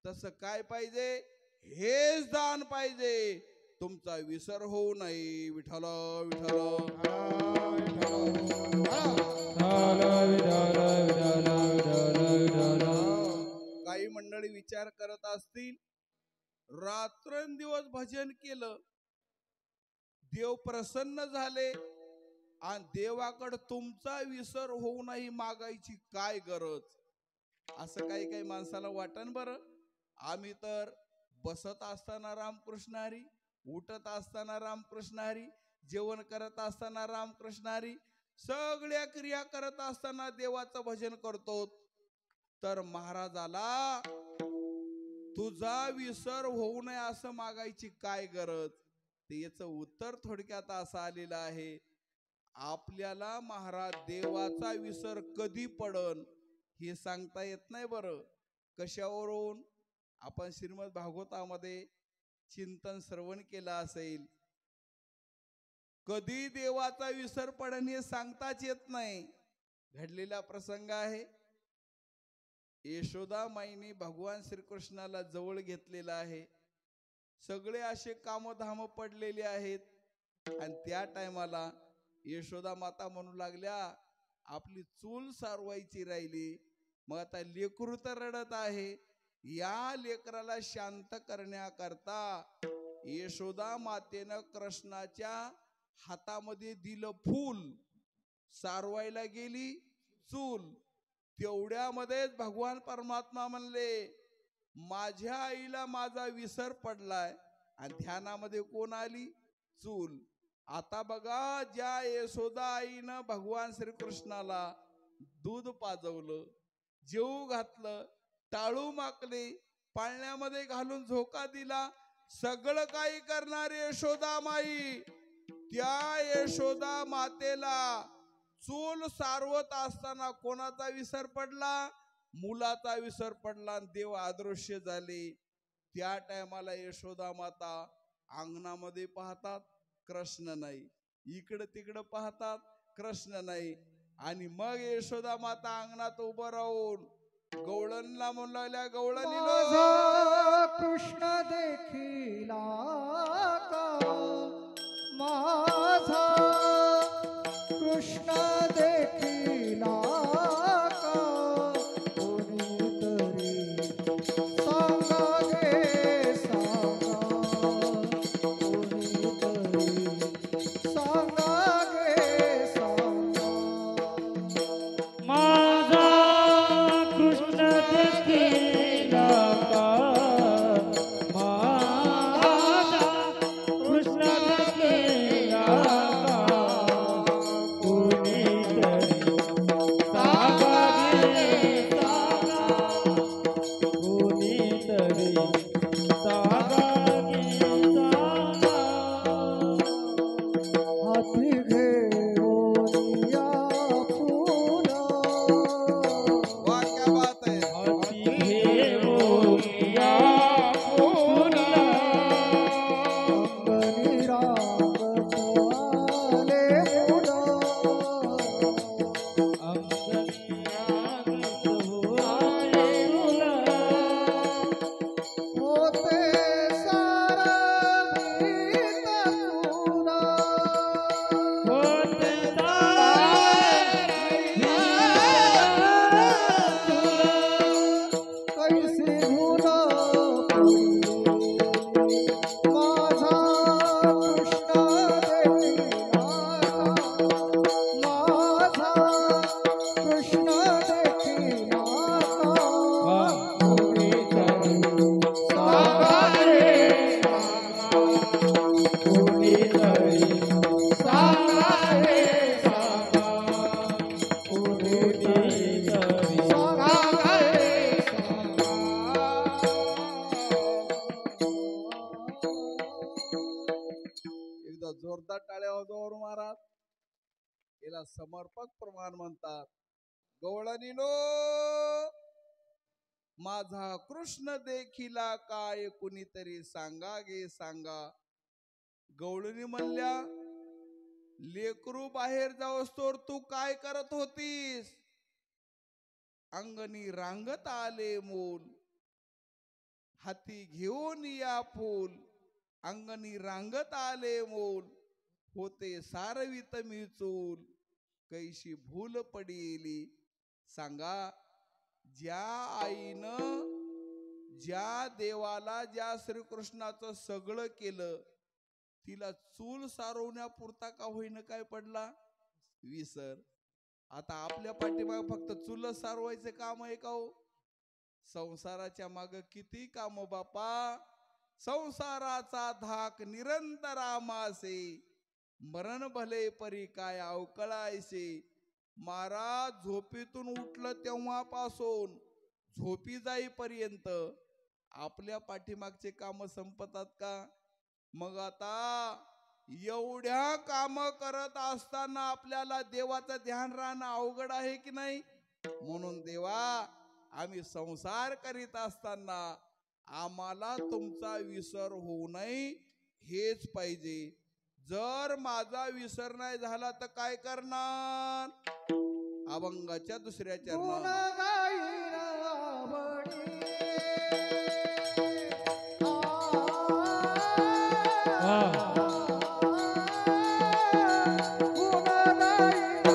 तसं काय पाहिजे? हेच दान पाहिजे. तुमचा विसर होऊ नये. विठ्ठल विठ्ठल. काही मंडळी विचार करत असतील, रात्रंदिवस भजन केलं, देव प्रसन्न झाले आणि देवाकडे तुमचा विसर होऊ नये मागायची काय गरज? असं काही काही माणसाला वाटन बरं. आम्ही तर बसत असताना रामकृष्ण हरी, उठत असताना रामकृष्ण हरी, जेवण करत असताना रामकृष्ण हरी, सगळ्या क्रिया करत असताना देवाचं भजन करतो. तर महाराजाला तुझा विसर होऊ नये असं मागायची काय गरज? ते याचं उत्तर थोडक्यात असं आलेलं आहे, आपल्याला महाराज देवाचा विसर कधी पडन हे सांगता येत नाही बरं. कशावरून? आपण श्रीमद भागवतामध्ये चिंतन श्रवण केलं असेल. कधी देवाचा विसर पडन हे सांगताच येत नाही. घडलेला प्रसंग आहे. यशोदा माईने भगवान श्रीकृष्णाला जवळ घेतलेला आहे. सगळे असे कामधाम पडलेले आहेत आणि त्या टायमाला यशोदा माता म्हणू लागल्या, आपली चूल सारवायची राहिली. मग आता लेकरू तर रडत आहे, या लेकराला शांत करण्याकरता यशोदा मातेनं कृष्णाच्या हातामध्ये दिलं फूल. सारवायला गेली चूल. तेवढ्यामध्येच भगवान परमात्मा म्हणले, माझ्या आईला माझा विसर पडलाय. आणि ध्यानामध्ये कोण आली? चूल. आता बघा, ज्या यशोदा आईनं भगवान श्रीकृष्णाला दूध पाजवलं, जेवू घातलं, टाळू माकले, पाळण्यामध्ये घालून झोका दिला, सगळं काही करणारी यशोदा माई. त्या यशोदा मातेला चूल सारवत असताना कोणाचा विसर पडला? मुलाचा विसर पडला आणि देव अदृश्य झाले. त्या टायमाला यशोदा माता अंगणामध्ये पाहतात, कृष्ण नाही. इकडं तिकडं पाहतात, कृष्ण नाही. आणि मग यशोदा माता अंगणात उभं राहून गवळणला म्हणू लागल्या, गवळणीनो, माझा कृष्ण देखिला का, माझा कृष्ण देखिला का, कोणीतरी सांगा गे सांगा, कोणीतरी सांगा गे सांगा. माझा कृष्ण देखिला का, माझा कृष्ण देखिला का, कोणीतरी सांगा गे सांगा, कोणीतरी सांगा गे सांगा. हाती घेऊन या फुला, वा क्या बात आहे. हाती घेऊन या फुला, अंगणी रांगत आले मुला, अंगणी रांगत आले मुला. होते सारवीत तुला, होते कैसी मुला माझा कृष्ण देखिला का, माझा कृष्ण देखिला का, कोणीतरी सांगा रे कोणीतरी सांगा रे कोणीतरी सांगा रे एकदा जोरदार टाळ्या वाजवा महाराज. याला समर्पक प्रमाण म्हणतात. गवळणीनो, माझा कृष्ण देखिला काय, कुणीतरी सांगा गे सांगा. गवळणी म्हणल्या, लेकरू बाहेर जावस तोर तू काय करत होतीस? अंगणी रांगत आले मूल, हाती घेऊन या फूल. अंगणी रांगत आले मूल, होते सारवित मी चूल. कैशी भूल पडीली सांगा. ज्या आईनं ज्या देवाला, ज्या श्रीकृष्णाचं सगळं केलं, तिला चूल सारवण्यापुरता का होईना काय पडला? विसर. आता आपल्या पाठीमागे फक्त चूल सारवायचे काम आहे का हो? संसाराच्या माग किती काम बापा. संसाराचा धाक निरंतर आमासे, मरण भले परी काय अवकळायसे. महाराज झोपेतून उठलं तेव्हापासून झोपी जाईपर्यंत आपल्या पाठीमागचे काम संपतात का? मग आता एवढ्या काम करत असताना आपल्याला देवाचं ध्यान राहणं अवघड आहे की नाही? म्हणून देवा, आम्ही संसार करीत असताना आम्हाला तुमचा विसर होऊ नये हेच पाहिजे. जर माझा विसर नाही झाला तर काय करणार? अभंगाच्या दुसऱ्या गुण चरणात गाईन आवडी, गुण गाईन आवडी.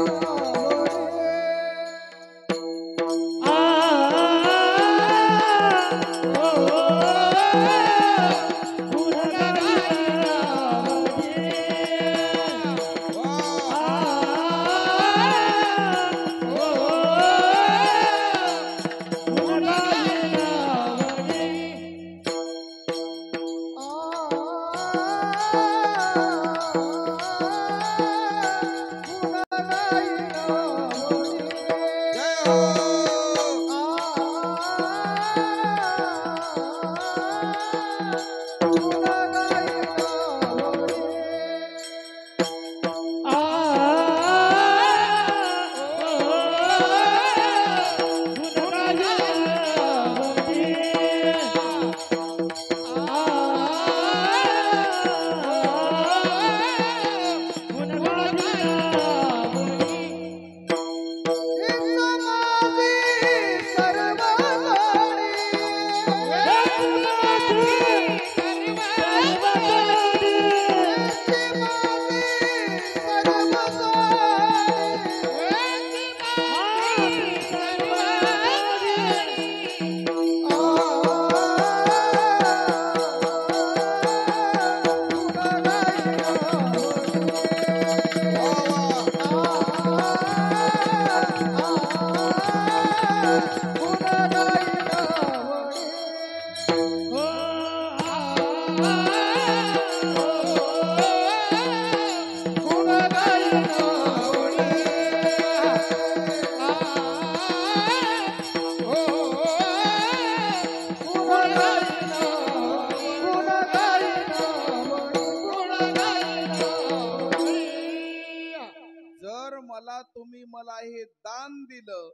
तुम्ही मला हे दान दिलं,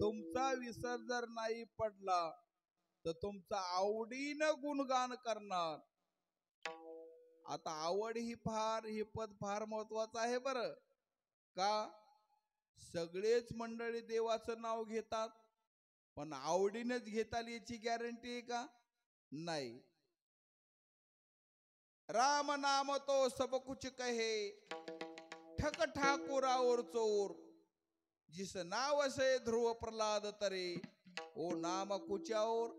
तुमचा विसर जर नाही पडला तर तुमचा आवडीनं गुणगान करणार. आता आवड ही पद फार महत्वाचं आहे बरं का. सगळेच मंडळी देवाचं नाव घेतात, पण आवडीनेच घेताल याची गॅरंटी आहे का. नाही. राम नाम तो सब कुछ कहे, ठक ठाकुरा और चोर, जिस नाव से ध्रुव प्रल्हाद तरे, ओ नाम कुचावर.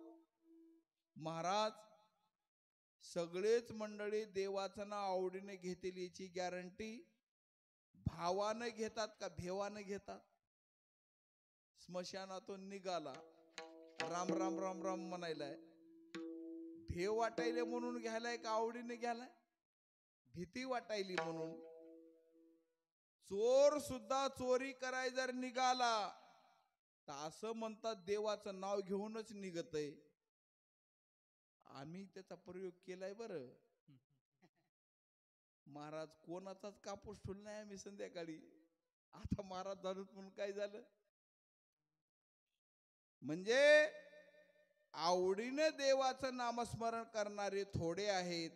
महाराज, सगळेच मंडळी देवाचं नाव आवडीने घेतील याची गॅरंटी भावानं घेतात का भेवानं घेतात. स्मशानातून निघाला, राम राम राम राम म्हणायलाय, भेव वाटायले म्हणून घ्यायलाय का आवडीने घ्यायलाय. भीती वाटायली म्हणून. चोर सुद्धा चोरी कराय जर निघाला तर असं म्हणतात देवाचं नाव घेऊनच निघतय. आम्ही त्याचा प्रयोग केलाय बरं. महाराज कोणाचाच कापूस ठुल नाही आम्ही संध्याकाळी. आता महाराज झालो म्हणून काय झालं. म्हणजे आवडीने देवाचं नामस्मरण करणारे थोडे आहेत.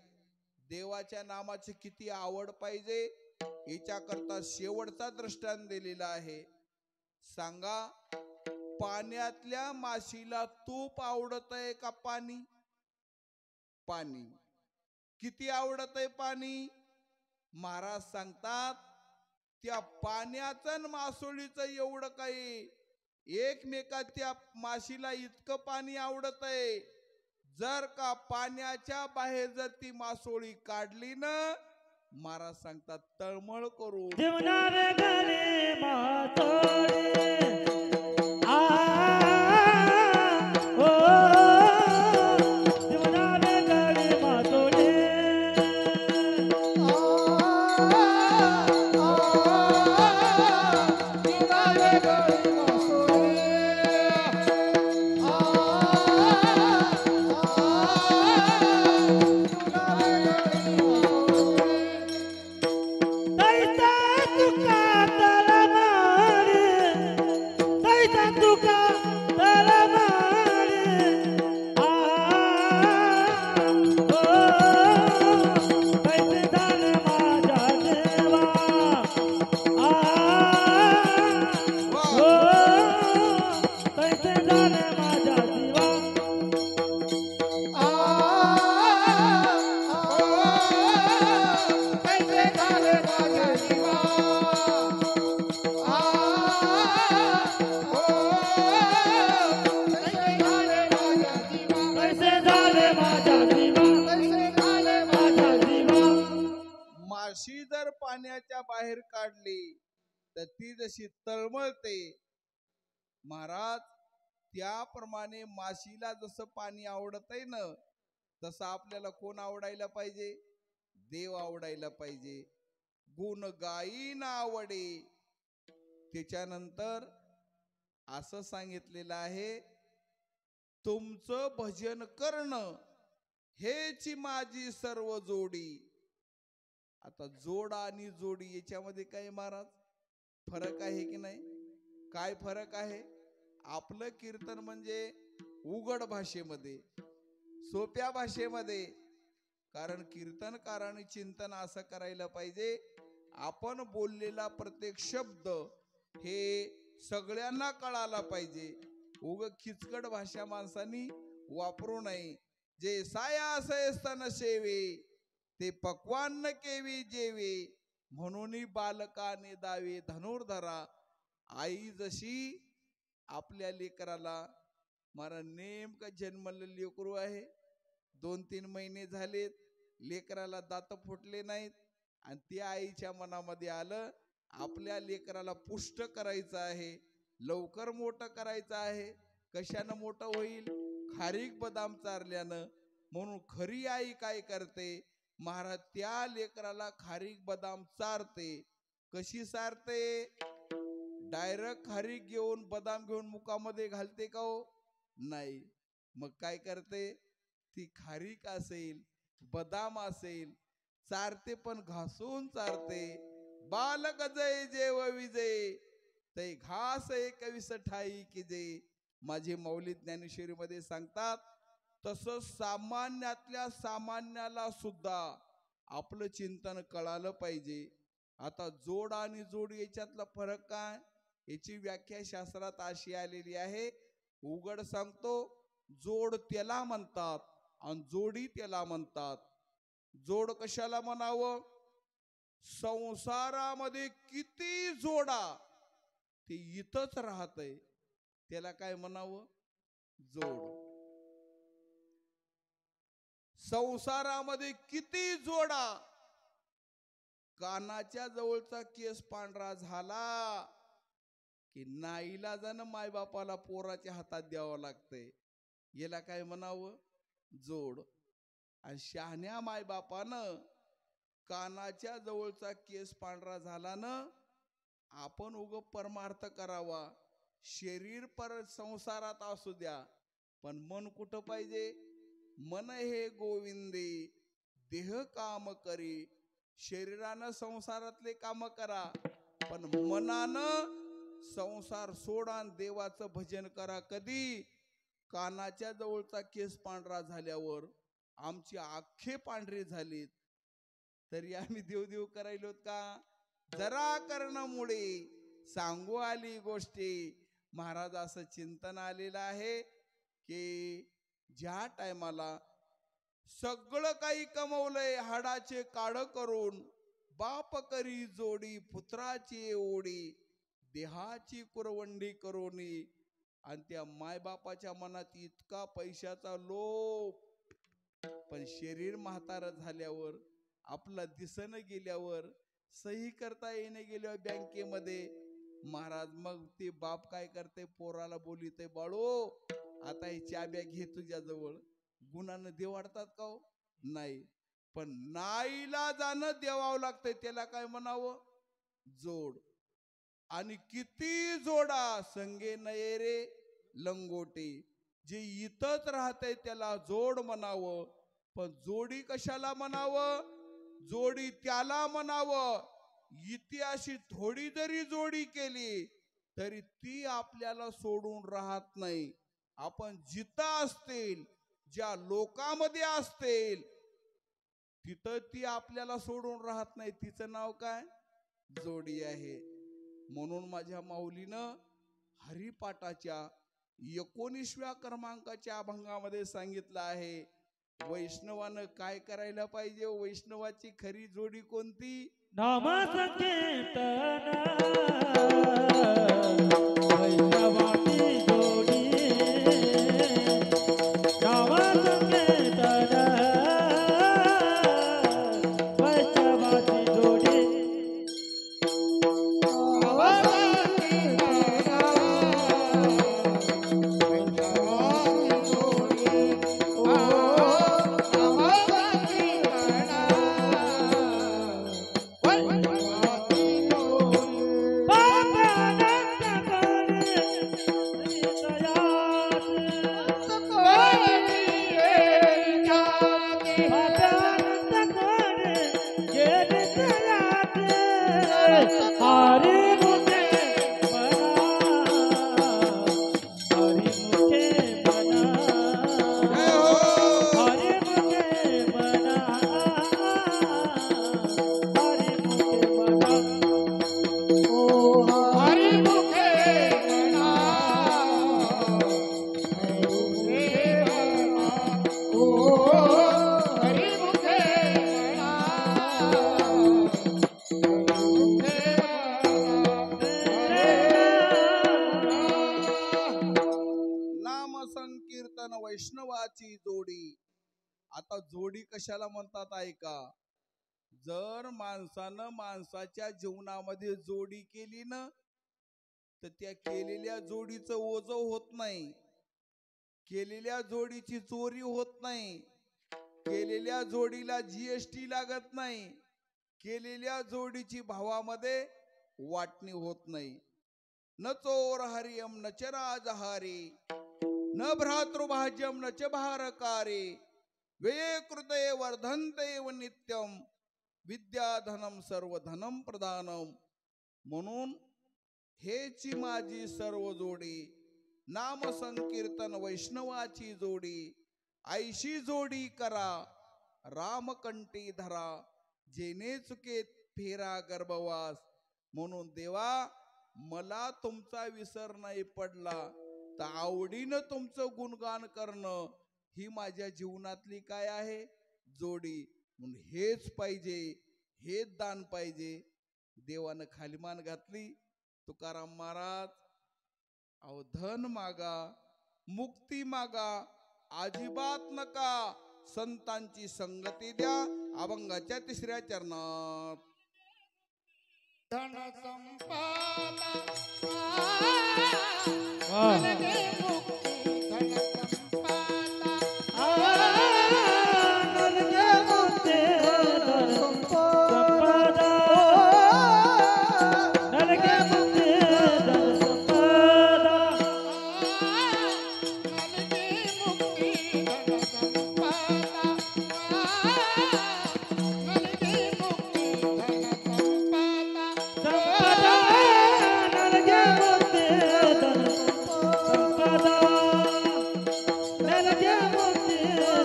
देवाच्या नामाची किती आवड पाहिजे याच्याकरता शेवटचा दृष्टांत दिलेला आहे. सांगा, पाण्यातल्या माशीला तूप आवडतंय का पाणी. पाणी. किती आवडतंय पाणी. महाराज सांगतात त्या पाण्याचं मासोळीचं एवढं काही एकमेकाच्या माशीला इतकं पाणी आवडतंय, जर का पाण्याच्या बाहेर जर ती मासोळी काढली ना, महाराज सांगतात तळमळ करू. जीवनावे गले मातोडे आ ओ जीवनावे गले मातोडे माशी जर पाण्याच्या बाहेर काढली तर ती जशी तळमळते, महाराज त्याप्रमाणे माशीला जसं पाणी आवडतंय ना, तसं आपल्याला कोण आवडायला पाहिजे. देव आवडायला पाहिजे. गुण गायीन आवडे. त्याच्यानंतर असं सांगितलेलं आहे, तुमचं भजन करणं हेची माझी सर्व जोडी. आता जोड आणि जोडी याच्यामध्ये काय महाराज फरक आहे की नाही. काय फरक आहे. आपलं कीर्तन म्हणजे उघड भाषेमध्ये, सोप्या भाषेमध्ये. कारण कीर्तनकाराने चिंतन असं करायला पाहिजे, आपण बोललेला प्रत्येक शब्द हे सगळ्यांना कळाला पाहिजे. उग खिचकट भाषा माणसांनी वापरू नये. जे साया असे स्तन सेवे, ते पक्वान न केवी जेवे, म्हणून बालकाने दावे धनुर्धरा. आई जशी आपल्या लेकराला, मला नेमका जन्मलेलं लेकरू आहे, 2-3 महिने झालेत, लेकराला दात फुटले नाहीत, आणि त्या आईच्या मनामध्ये आलं आपल्या लेकराला पुष्ट करायचं आहे, लवकर मोठं करायचं आहे. कशानं मोठं होईल. खारीक बदाम चारल्यानं. म्हणून खरी आई काय करते महाराज, त्या लेकराला खारीक बदाम चारते. कशी चारते. डायरेक्ट खारीक घेऊन बदाम घेऊन मुखामध्ये घालते का हो. नाही. मग काय करते, ती खारीक असेल बदाम असेल चारते, पण घासून चारते. बालक जय जेव विजय तै घास एकविस ठाई की जे. माझे मौली ज्ञानेश्वरीमध्ये सांगतात तसं सामान्यातल्या सामान्याला सुद्धा आपलं चिंतन कळालं पाहिजे. आता जोड आणि जोड याच्यातला फरक काय याची व्याख्या शास्त्रात अशी आलेली आहे. उघड सांगतो, जोड त्याला म्हणतात आणि जोडी त्याला म्हणतात. जोड कशाला म्हणावं? संसारामध्ये किती जोडा ते इथंच राहतंय त्याला काय म्हणावं? जोड. संसारामध्ये किती जोडा, कानाच्या जवळचा केस पांढरा झाला की नाईलाजानं मायबापाला पोराच्या हातात द्यावं लागतंय, याला काय म्हणावं? जोड. आणि शहाण्या मायबापानं कानाच्या जवळचा केस पांढरा झाला ना, आपण उग परमार्थ करावा. शरीर पर संसारात असू द्या पण मन कुठं पाहिजे? मन हे गोविंदे देह काम करी. शरीरानं संसारातले काम करा पण मनानं संसार सोडा, देवाचं भजन करा. कधी? कानाच्या जवळचा केस पांढरा झाल्यावर. आमची आखे पांढरी झालीत तरी आम्ही देवदेव करायलोत का? जरा करणामुळे सांगू आली गोष्टी. महाराज असं चिंतन आलेलं आहे की ज्या टायमाला सगळं काही कमवलंय हाडाचे काढ करून, बाप करी जोडी पुत्राची ओढी, देहाची कुरवंडी करोनी. आणि त्या मायबापाच्या मनात इतका पैशाचा लोभ, पण शरीर म्हातार झाल्यावर आपला दिसन गेल्यावर सही करता येणे गेल्यावर बँकेमध्ये, महाराज मग ते बाप काय करते? पोराला बोलिते, बाळो आता ही चाब्या घे तुझ्या जवळ. गुणानं देवाडतात का हो? नाही. पण नाईला जाणं देवावं लागतंय, त्याला काय म्हणावं? जोड. आणि किती जोडा संगे नये रे लंगोटे. जे इथंच राहतंय त्याला जोड म्हणावं. पण जोडी कशाला म्हणावं? जोडी त्याला म्हणावं इतिहासी थोडी जरी जोडी केली तरी ती आपल्याला सोडून राहत नाही. आपण जिथं असतील, ज्या लोकांमध्ये असतील, तिथं ती आपल्याला सोडून राहत नाही. तिचं नाव काय? जोडी आहे. म्हणून माझ्या माऊलीनं हरिपाठाच्या 19व्या क्रमांकाच्या अभंगामध्ये सांगितलं आहे, वैष्णवानं काय करायला पाहिजे? वैष्णवाची खरी जोडी कोणती? नाम संकीर्तन वैष्णवाची जोडी. नाम संकीर्तन वैष्णवाची जोडी. वैष्णवाची जोडी. आता जोडी कशाला म्हणतात ऐका. जर माणसानं माणसाच्या जीवनामध्ये जोडी केली ना, तर त्या केलेल्या जोडीचं ओझं होत नाही, केलेल्या जोडीची चोरी होत नाही, केलेल्या जोडीला जीएसटी लागत नाही, केलेल्या जोडीची भावामध्ये वाटणी होत नाही. न चोर हरियम न च राजहारी न भ्रातृभाज्यम न च भारकारे वे कृते वर्धन्ते व नित्यम विद्याधनम सर्व धनम प्रधानम. म्हणून हेची माझी सर्व जोडी, नाम संकीर्तन वैष्णवाची जोडी. ऐशी जोडी करा रामकंठी धरा, जेने चुकेत फेरा गर्भवास. म्हणून देवा मला तुमचा विसर नाही पडला, तर आवडीनं तुमचं गुणगान करणं ही माझ्या जीवनातली काय आहे जोडी. म्हणून हेच पाहिजे, हेच दान पाहिजे. देवानं खालीमान घातली. तुकाराम महाराज, अहो धन मागा, मुक्ती मागा, अजिबात नका, संतांची संगती द्या. अभंगाच्या 3ऱ्या चरणात. धन संपदा वाह. नलगे मुक्ती धन संपदा नलगे मुक्ती धन संपदा नलगे मुक्ती धन संपदा. नलगे मुक्ती धन संपदा नलगे मुक्ती धन संपदा संपदा नलगे मुक्ती धन संपदा. नलगे मुक्ती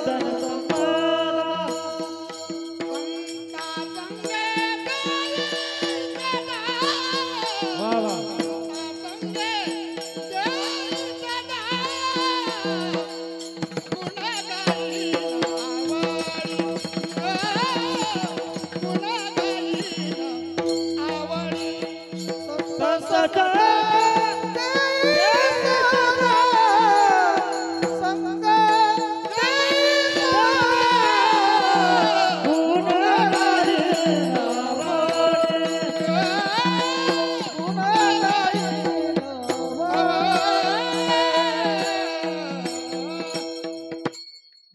धन संपदा. वाह वाह.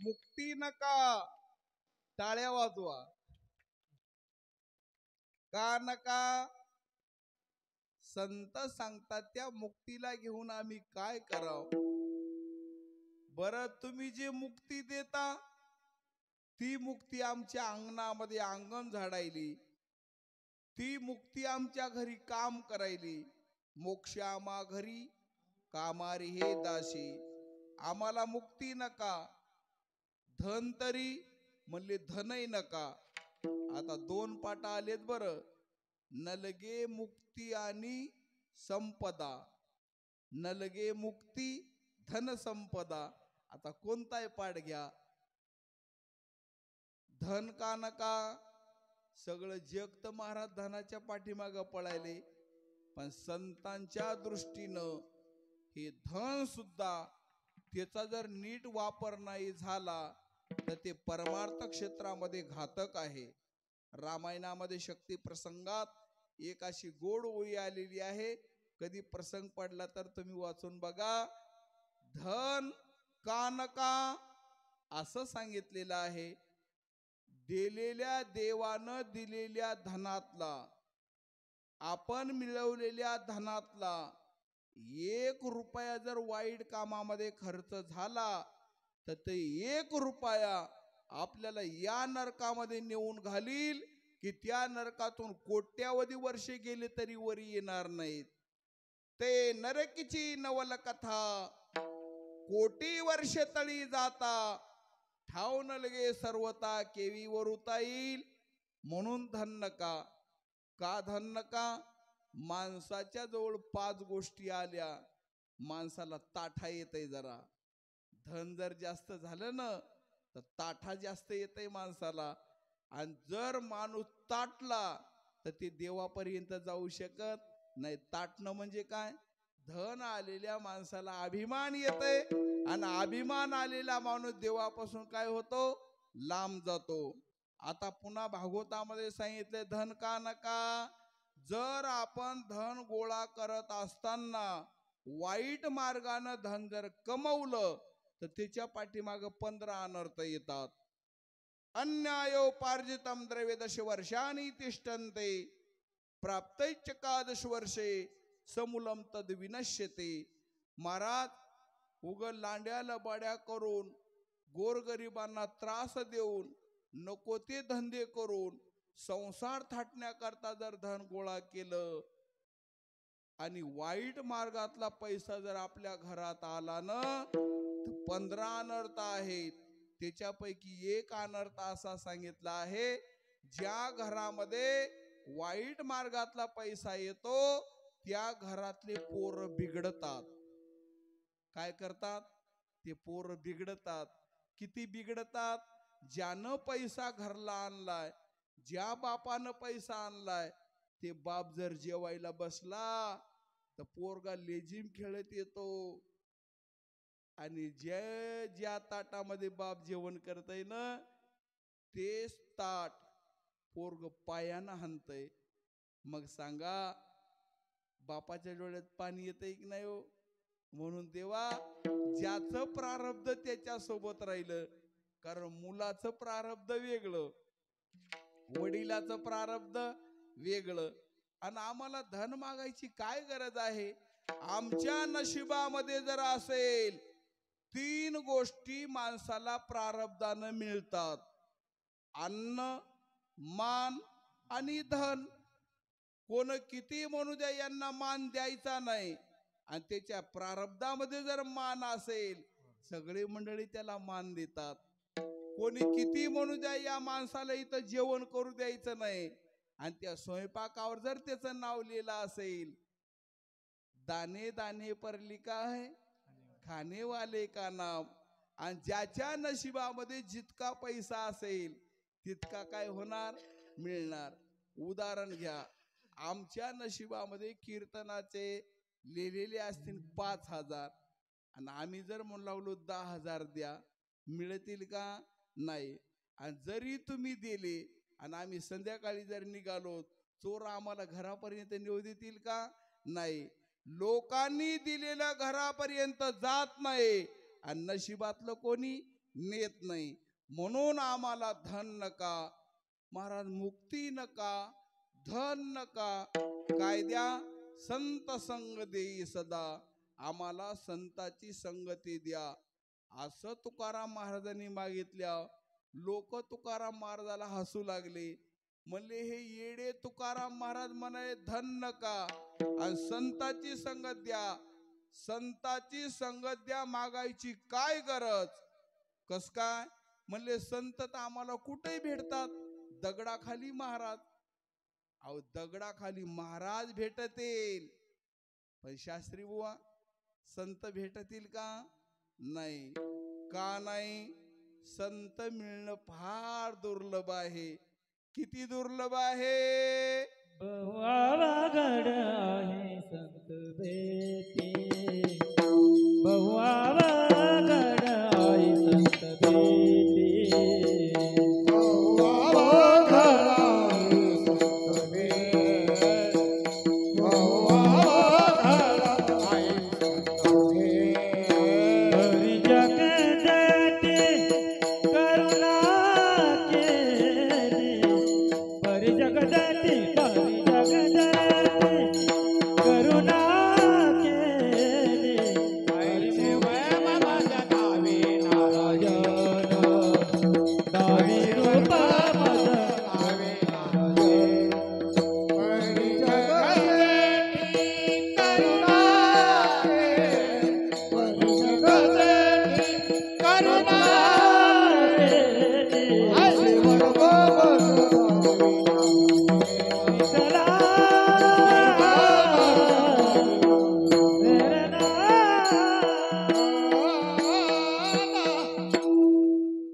मुक्ती नका, टाळ्या वाजवा. का नका? संत सांगतात त्या मुक्तीला घेऊन आम्ही काय करावं. बरं तुम्ही जे मुक्ती देता ती मुक्ती आमच्या अंगणामध्ये अंगण झाडायली, ती मुक्ती आमच्या घरी काम करायली. मोक्ष आम्हा घरी कामारी हे दासी. आम्हाला मुक्ती नका. धन तरी म्हणले धनही नका. आता 2 पाटा आलेत बरं. नलगे मुक्ती आणि संपदा. नलगे मुक्ती धन संपदा. आता कोणताही पाठ घ्या. धन का नका? सगळं जग तर महाराज धनाच्या पाठीमागं पळायले, पण संतांच्या दृष्टीनं हे धन सुद्धा त्याचा जर नीट वापर नाही झाला तर ते परमार्थ क्षेत्रामध्ये घातक आहे. रामायणामध्ये शक्ती प्रसंगात एक अशी गोड ओळी आलेली आहे, कधी प्रसंग पडला तर तुम्ही वाचून बघा. धन का नका असं सांगितलेलं आहे. दिलेल्या देवानं दिलेल्या धनातला, आपण मिळवलेल्या धनातला 1 रुपया जर वाईट कामामध्ये खर्च झाला तर ते 1 रुपया आपल्याला या नरकामध्ये नेऊन घालील की त्या नरकातून कोट्यावधी वर्षे गेले तरी वरी येणार नाहीत. ते नरकीची नवलकथा कोटी वर्षे तळी जाता, ठाव नलगे सर्वता केवी वरुता येईल. म्हणून धन नका. का धन नका? माणसाच्या जवळ 5 गोष्टी आल्या, माणसाला ताठा येतय जरा. धन जर जास्त झालं ना तर ताठा जास्त येतय माणसाला. आणि जर माणूस ताटला तर ते देवापर्यंत जाऊ शकत नाही. ताटणं म्हणजे काय? धन आलेल्या माणसाला अभिमान येतय, आणि अभिमान आलेला माणूस देवापासून काय होतो? लांब जातो. आता पुन्हा भागवतामध्ये सांगितले धन का नका. जर आपण धन गोळा करत असताना वाईट मार्गाने धन जर कमवलं तर त्याच्या पाठीमागे 15 अनर्थ येतात. अन्यायोपार्जितम द्रव्य 10 वर्षांनी तिष्ठन्ते, प्राप्तैश्चकादश वर्षे समूलम तद विनश्यते. महाराज उग लांड्या लबाड्या करून गोरगरिबांना त्रास देऊन नको ते धंदे करून संसार थाटण्याकरता जर धन गोळा केलं आणि वाईट मार्गातला पैसा जर आपल्या घरात आला ना, तर 15 अनर्थ आहेत. त्याच्यापैकी एक अनर्थ असा सांगितला आहे, ज्या घरामध्ये वाईट मार्गातला पैसा येतो त्या घरातले पोरं बिघडतात. काय करतात? ते पोरं बिघडतात. किती बिघडतात? ज्यानं पैसा घरला आणलाय, ज्या बापानं पैसा आणलाय, ते बाप जर जेवायला बसला तर पोरगा लेझिम खेळत येतो. आणि ज्या ताटामध्ये बाप जेवण करतय ना, तेच ताट पोरग पायानं हाणतय. मग सांगा, बापाच्या डोळ्यात पाणी येतंय की नाही हो? म्हणून देवा, ज्याचं प्रारब्ध त्याच्या सोबत राहिलं. कारण मुलाचं प्रारब्ध वेगळं, वडिलाचं प्रारब्ध वेगळं. आणि आम्हाला धन मागायची काय गरज आहे? आमच्या नशिबामध्ये जर असेल 3 गोष्टी माणसाला प्रारब्धानं मिळतात: अन्न, मान आणि धन. कोण किती म्हणू द्या, यांना मान द्यायचा नाही. आणि त्याच्या प्रारब्धामध्ये जर मान असेल, सगळे मंडळी त्याला मान देतात. कोणी किती म्हणू द्या, या माणसाला इथं जेवण करू द्यायचं नाही, आणि त्या स्वयंपाकावर जर त्याचं नाव लिहिलं असेल, दाने दाने पर लिखा है खाने वाले का नाम. आणि ज्याच्या नशिबामध्ये जितका पैसा असेल तितका काय होणार? मिळणार. उदाहरण घ्या, आमच्या नशिबामध्ये कीर्तनाचे लिहिलेले असतील 5,000, आणि आम्ही जर म्हणू लागलो 10,000 द्या, मिळतील का? नाही. आणि जरी तुम्ही दिले आणि आम्ही संध्याकाळी जर निघालो, चोर आम्हाला घरापर्यंत नेऊ देतील का? नाही. लोकांनी दिलेलं घरापर्यंत जात नाही आणि नशिबातलं कोणी नेत नाही. म्हणून आम्हाला धन नका महाराज, मुक्ती नका, धन नका, काय द्या? संत संग देई सदा. आम्हाला संताची संगती द्या. असं तुकाराम महाराजांनी मागितल्या. लोक तुकाराम महाराजाला हसू लागले. म्हणले, हे येडे तुकाराम महाराज म्हणाले धन नका आणि संताची संगत द्या. संताची संगत द्या मागायची काय गरज? कस काय? म्हणले, संत तर आम्हाला कुठेही भेटतात, दगडाखाली महाराज. अहो, दगडाखाली महाराज भेटतील, पण शास्त्री बुवा संत भेटतील का? नाही. का नाही? संत मिळणं फार दुर्लभ आहे. किती दुर्लभ आहे? बहु आवागड आहे संत भेटी, बहु आवागड आहे संत भेटी. हरी जग जटी करुणा केली, हरी जग जटी, हरी जग जटी करुणा केली. हरी शिव माझ्या दावी नारायण, दावी रूप माझ दावी नारायण. हरी जगती करुणा हरी जगती करुणा अशी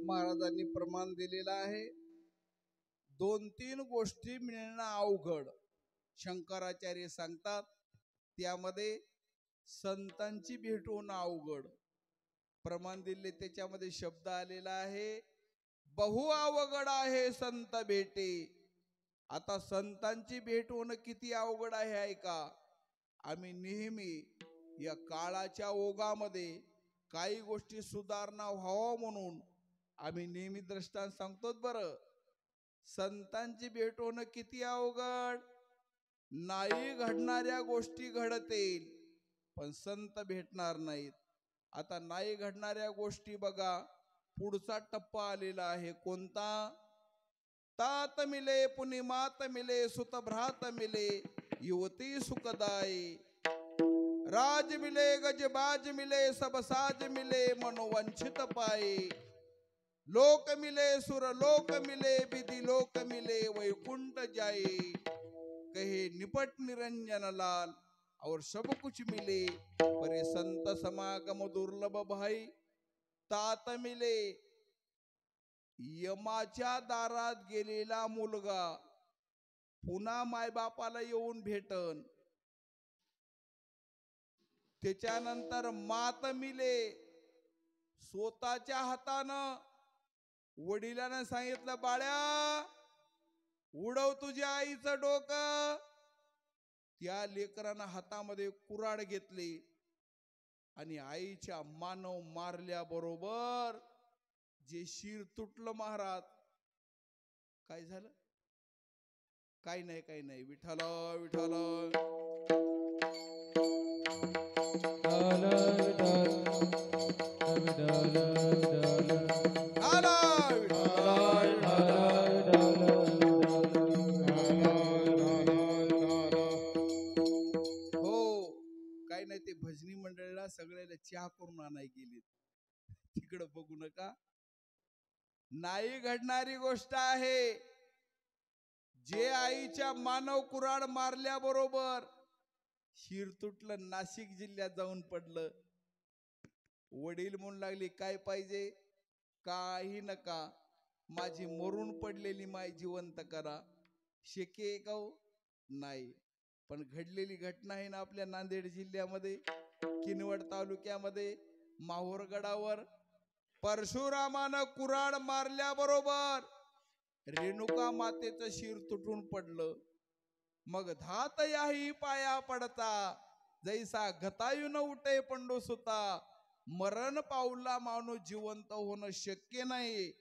महाराजांनी प्रमाण दिलेलं आहे. 2-3 गोष्टी मिळणं अवघड. शंकराचार्य सांगतात त्यामध्ये संतांची भेट होणं अवघड. प्रमाण दिले त्याच्यामध्ये शब्द आलेला आहे, बहु अवघड आहे संत भेटे. आता संतांची भेट होणं किती अवघड आहे ऐका. आम्ही नेहमी या काळाच्या ओघामध्ये काही गोष्टी सुधारणा व्हावं म्हणून आम्ही नेहमी दृष्टांत सांगतोच. बरं, संतांची भेट होणं किती अवघड. नाही घडणाऱ्या गोष्टी घडतील, पण संत भेटणार नाहीत. आता नाही घडणाऱ्या गोष्टी बघा, पुढचा टप्पा आलेला आहे. कोणता? तात मिले पुनि मात मिले सुत भ्रात मिले युवती सुखदाई राज मिले गज बाज मिले सब साज मिले मनोवंचित पाए लोक मिले सुर लोक मिले विधि लोक मिले वैकुंठ जाए कहे निपट निरंजन लाल और सब कुछ मिले परे संत समागम दुर्लभ भाई तात मिले यमाच्या दारात गेलेला मुलगा पुन्हा मायबापाला येऊन भेटन. त्याच्यानंतर मात मिले स्वतःच्या हातानं वडिलांना सांगितलं बाळ्या उडव तुझ्या आईचं डोकं. त्या लेकरानं हातामध्ये कुऱ्हाड घेतली आणि आईच्या मानव मारल्याबरोबर जे शिर तुटलं महाराज. काय झालं? काही नाही विठ्ठल विठ्ठल ते भजनी मंडळाला सगळ्याला चहा करून आणाय गेले. तिकडं बघू नका. नाही घडणारी गोष्ट आहे. जे आईच्या मानव कुऱ्हाड मारल्याबरोबर शिर तुटलं, नाशिक जिल्ह्यात जाऊन पडलं. वडील म्हणू लागले काय पाहिजे? काही नका, माझी मरून पडलेली माय जिवंत करा. शक्य का हो? नाही. पण घडलेली घटना आहे ना आपल्या नांदेड जिल्ह्यामध्ये, किनवट तालुक्यामध्ये माहूरगडावर परशुरामानं कुऱ्हाड मारल्याबरोबर रेणुका मातेचं शिर तुटून पडलं. मग धात याही पाया पडता जैसा गतायु न उठे पंडू सुता. मरण पावला माणूस जिवंत होणं शक्य नाही.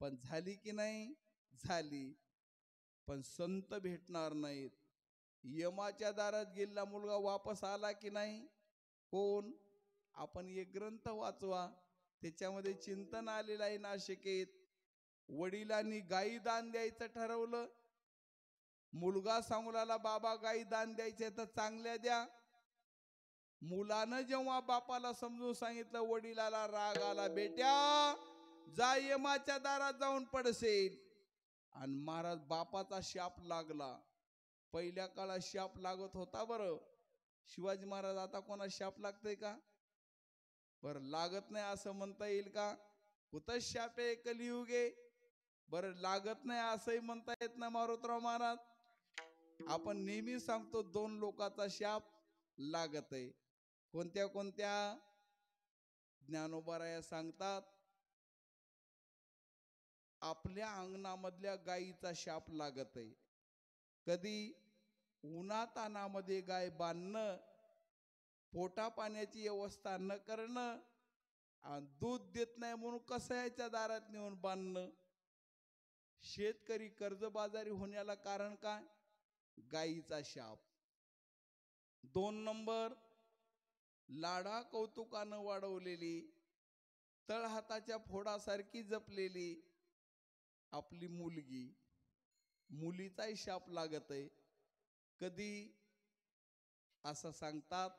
पण झाली की नाही? झाली. पण संत भेटणार नाहीत. यमाच्या दारात गेलेला मुलगा वापस आला की नाही? कोण? आपण एक ग्रंथ वाचवा, त्याच्यामध्ये चिंतन आलेलं आहे नाशिकेत. वडिलांनी गाई दान द्यायचं ठरवलं. मुलगा सांगू लागला बाबा गाई दान द्यायचे तर चांगल्या द्या. मुलानं जेव्हा बापाला समजून सांगितलं वडिलाला राग आला. बेट्या जा यमाच्या दारात जाऊन पडसेल. आणि महाराज बापाचा शाप लागला. पहिल्या काळात शाप लागत होता बरं. शिवाजी महाराज आता कोणा शाप लागतंय का? बरं लागत नाही असं म्हणता येईल का? कुठं शाप आहे कलियुगे? बरं लागत नाही असंही म्हणता येत ना मारुतराव महाराज. आपण नेहमी सांगतो दोन लोकांचा शाप लागत आहे. कोणत्या कोणत्या? ज्ञानोबाराया सांगतात आपल्या अंगणामधल्या गायीचा शाप लागत आहे. कधी? उन्हातानामध्ये गाय बांधणं, पोटा पाण्याची व्यवस्था न करणं, आणि दूध देत नाही म्हणून कसायाच्या दारात नेऊन बांधणं. शेतकरी कर्जबाजारी होण्याला कारण काय? गायीचा शाप. 2 नंबर, लाडा कौतुकानं वाढवलेली, तळहाताच्या फोडासारखी जपलेली आपली मुलगी, मुलीचाही शाप लागत आहे. कधी? असं सांगतात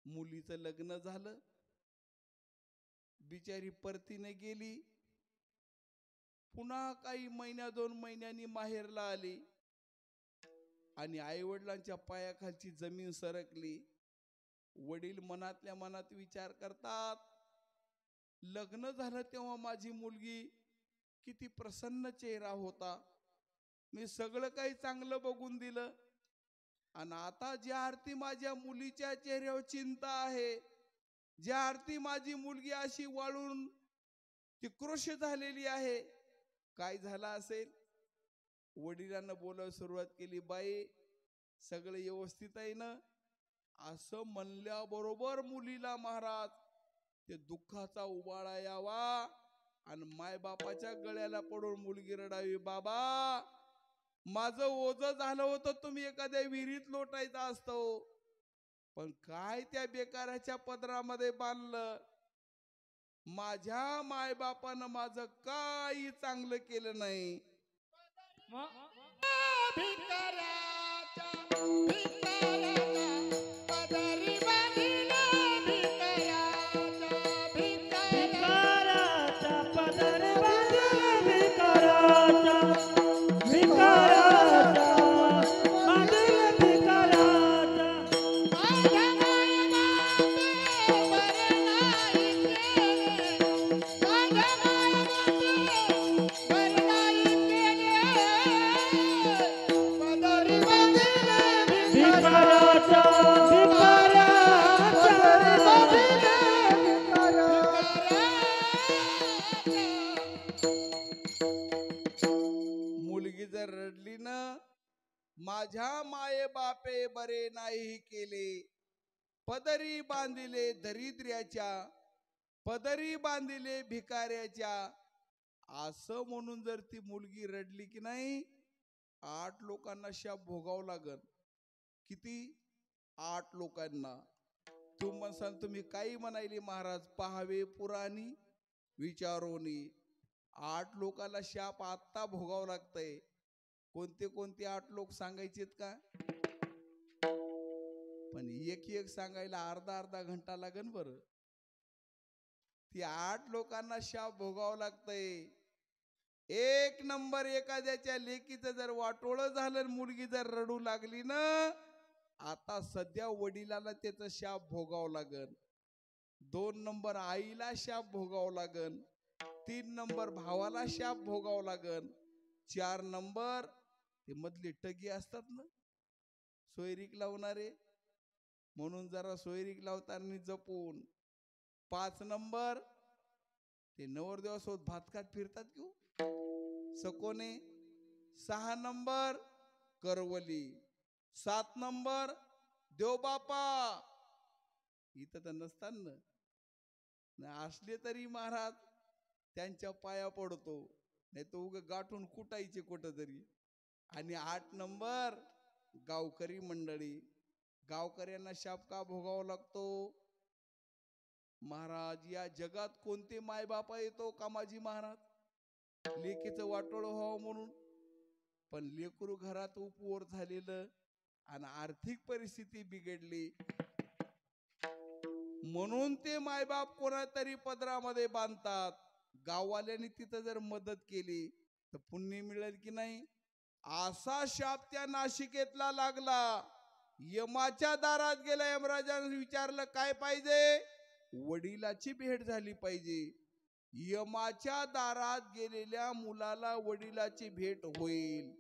मुलीचं लग्न झालं, बिचारी परतीने गेली, पुन्हा काही महिन्या 2 महिन्यांनी माहेरला आली आणि आई वडिलांच्या पायाखालची जमीन सरकली. वडील मनातल्या मनात विचार करतात लग्न झालं तेव्हा माझी मुलगी किती प्रसन्न चेहरा होता, मी सगळं काही चांगलं बघून दिलं, आणि आता ज्या अर्थी माझ्या मुलीच्या चेहऱ्यावर चिंता आहे, ज्या अर्थी माझी मुलगी अशी वाळून ती कृश झालेली आहे, काय झालं असेल? वडिलांना बोलायला सुरुवात केली, बाई सगळं व्यवस्थित आहे ना? असं म्हणल्याबरोबर मुलीला महाराज ते दुःखाचा उबाळा यावा आणि मायबापाच्या गळ्याला पडून मुलगी रडावी, बाबा माझं ओझं झालं होतं, तुम्ही एखाद्या विहिरीत लोटायचं असतं, पण काय त्या बेकाराच्या पदरामध्ये बांधलं. माझ्या मायबापानं माझं काही चांगलं केलं नाही. भिकाऱ्याच्या पदरी बांधिला भिकाऱ्याच्या भिकाराचा पदर बांधला भिकाराचा भिकाराचा बांधला भिकाराचा माझ्या मायबापे बरे नाही केले माझ्या मायबापे बरे नाही केले पदरी बांधिले भिकाराचा भिकाराचा मुलगी जर रडली ना, माझ्या माये बापे बरे नाही केले, पदरी बांधिले दरिद्र्याच्या, पदरी बांधिले भिकाऱ्याच्या, असं म्हणून जर ती मुलगी रडली की नाही, 8 लोकांना शाप भोगावं लागल. किती? 8 लोकांना. तुम्ही काही म्हणायली महाराज, पहावे पुराणी विचारोनी. 8 लोकांना शाप आत्ता भोगावं लागतंय. कोणते कोणते 8 लोक सांगायचेत का? पण एक सांगायला अर्धा घंटा लागन बर. ती 8 लोकांना शाप भोगावं लागतंय. 1 नंबर, एखाद्याच्या लेकीचं जर वाटोळं झालं, मुलगी जर रडू लागली ना, आता सध्या वडिलाला त्याचं शाप भोगावं लागन. 2 नंबर, आईला शाप भोगावं लागन. 3 नंबर, भावाला शाप भोगावं लागन. 4 नंबर, ते मधली टगी असतात ना सोयरीक लावणारे, म्हणून जरा सोयरीक लावताना जपून. 5 नंबर, ते नवरदेवासोबत भात खात फिरतात की सकोने. 6 नंबर, करवली. 7 नंबर, देवबापा. इथं तर नसताना असले तरी महाराज त्यांच्या पाया पडतो, नाही तर उग गाठून कुटायचे कुठं तरी. आणि 8 नंबर, गावकरी मंडळी. गावकऱ्यांना शाप का भोगावा लागतो महाराज? या जगात कोणते मायबापा येतो कामाजी महाराज? लेकीचं वाटोळ व्हावं म्हणून. पण लेकरू घरात उपवर झालेलं आणि आर्थिक परिस्थिती बिघडली म्हणून ते मायबाप कोणातरी पदरामध्ये बांधतात. गाववाल्यांनी तिथं जर मदत केली तर पुण्य मिळेल की नाही? असा शाप त्या नाशिकेतला लागला. यमाच्या दारात गेला. यमराजाने विचारलं काय पाहिजे? वडिलाची भेट झाली पाहिजे. यमाच्या दारात गेलेल्या मुलाला वडिलाची भेट होईल,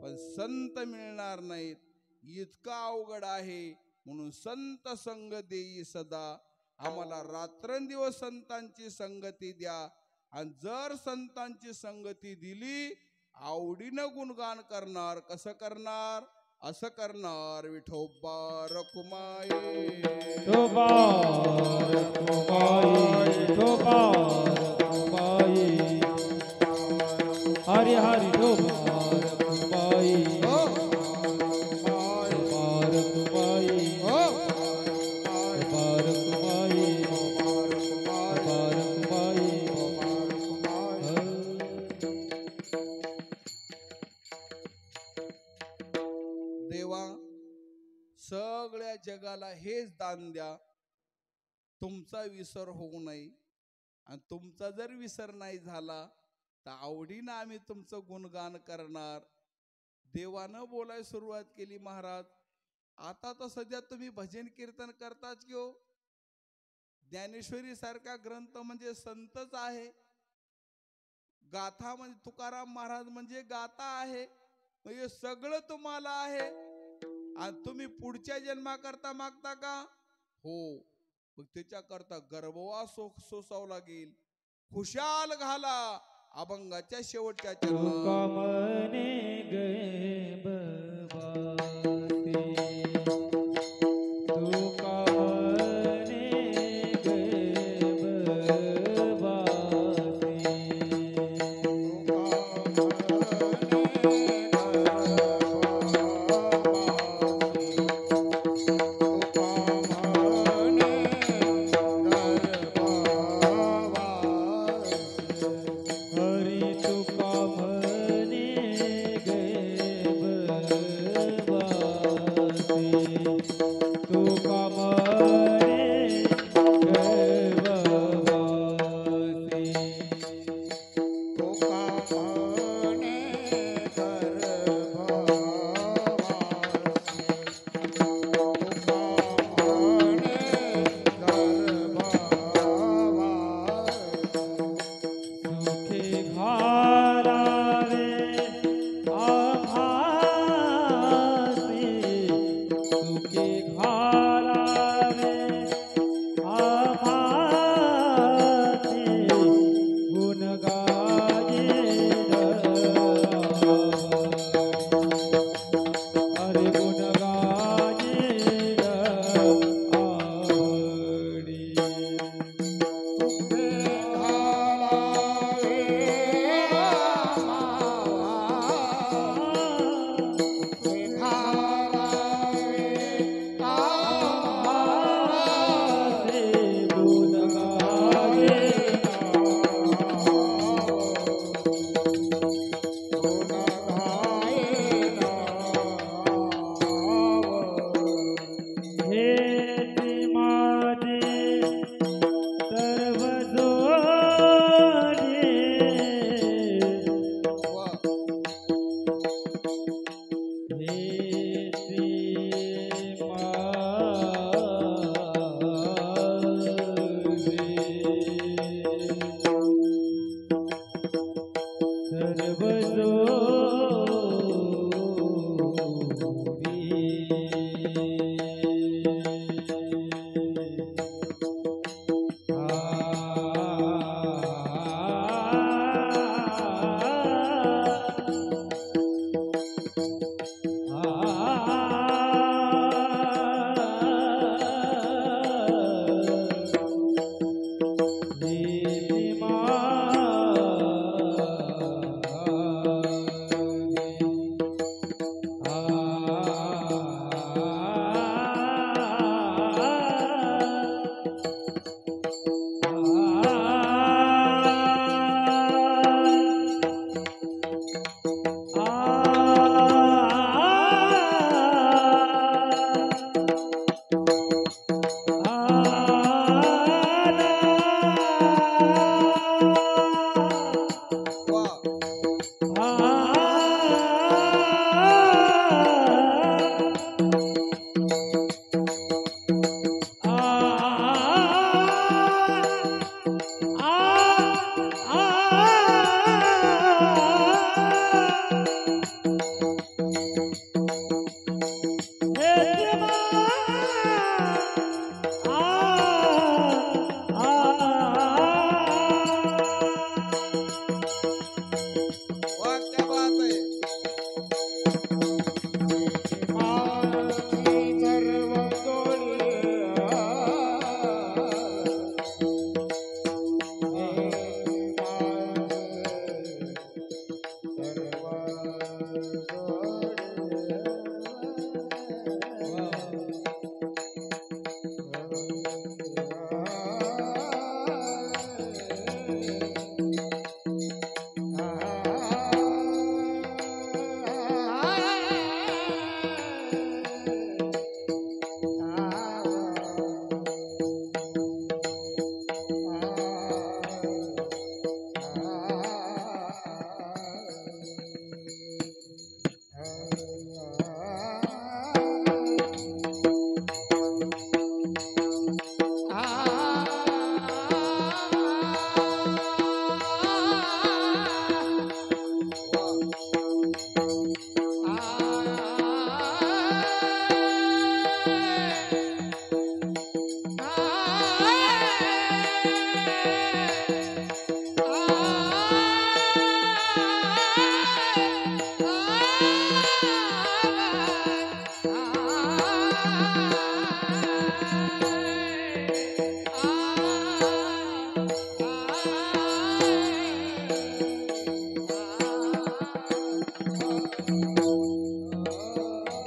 पण संत मिळणार नाहीत. इतका अवघड आहे. म्हणून संत संग देई सदा. आम्हाला रात्रंदिवस संतांची संगती द्या. आणि जर संतांची संगती दिली, आवडीनं गुणगान करणार. कसं करणार? असं करणार. विठोबा रखुमाई, शोभा रखुमाई, शोभा रखुमाई, हरी हरी शोभा रखुमाई, शोभा रखुमाई, शोभा रखुमाई, शोभा रखुमाई. देवा, सगळ्या जगाला हेच दान द्या, तुमचा विसर होऊ नये. आणि तुमचा जर विसर नाही झाला तर आवडीनं आम्ही तुमचं गुणगान करणार. देवानं बोलायला सुरुवात केली महाराज. आता तर सध्या तुम्ही भजन कीर्तन करताच की हो. ज्ञानेश्वरी सारखा ग्रंथ म्हणजे संतच आहे. गाथा म्हणजे तुकाराम महाराज म्हणजे गाथा आहे. म्हणजे सगळं तुम्हाला आहे. आणि तुम्ही पुढच्या जन्माकरता मागता का? हो. मग त्याच्याकरता गर्भवास सोसावं लागेल. खुशाल घाला अभंगाच्या शेवटच्या चरणात. कामने गए बबासी, तू कामने गए बबासी.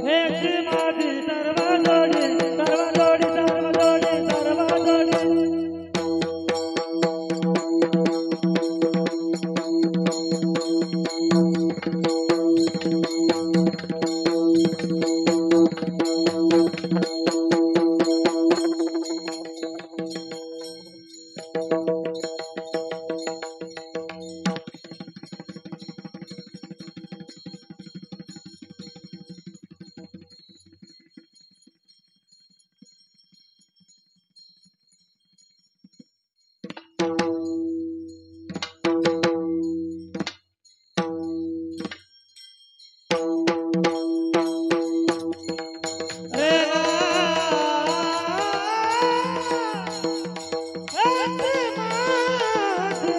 हेच माझी सर्व जोडी सर्व जोडी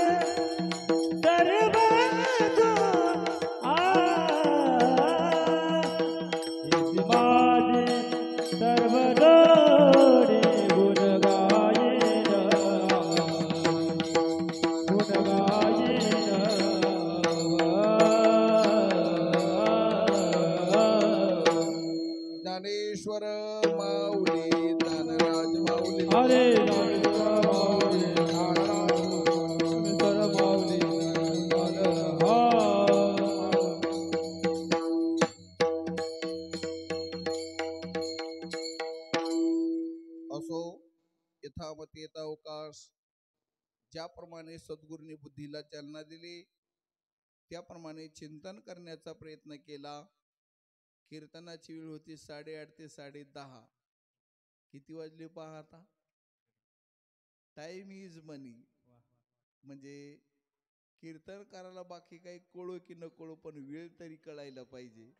सर्व जोडी सर्व जोडी सर्व जोडी गुण गायेन ज्ञानेश्वर माऊली ज्ञानराज माऊली हरे ज्ञानेश्वर माऊली ज्ञानराज माऊली असो यथामती यथावकाश ज्याप्रमाणे सद्गुरूंनी बुद्धीला चालना दिली त्याप्रमाणे चिंतन करण्याचा प्रयत्न केला. कीर्तनाची वेळ होती 8:30 ते 10:30. किती वाजले पहा आता. टाइम इज मनी. म्हणजे कीर्तन करायला बाकी काही कळो की न कळो पण वेळ तरी कळायला पाहिजे.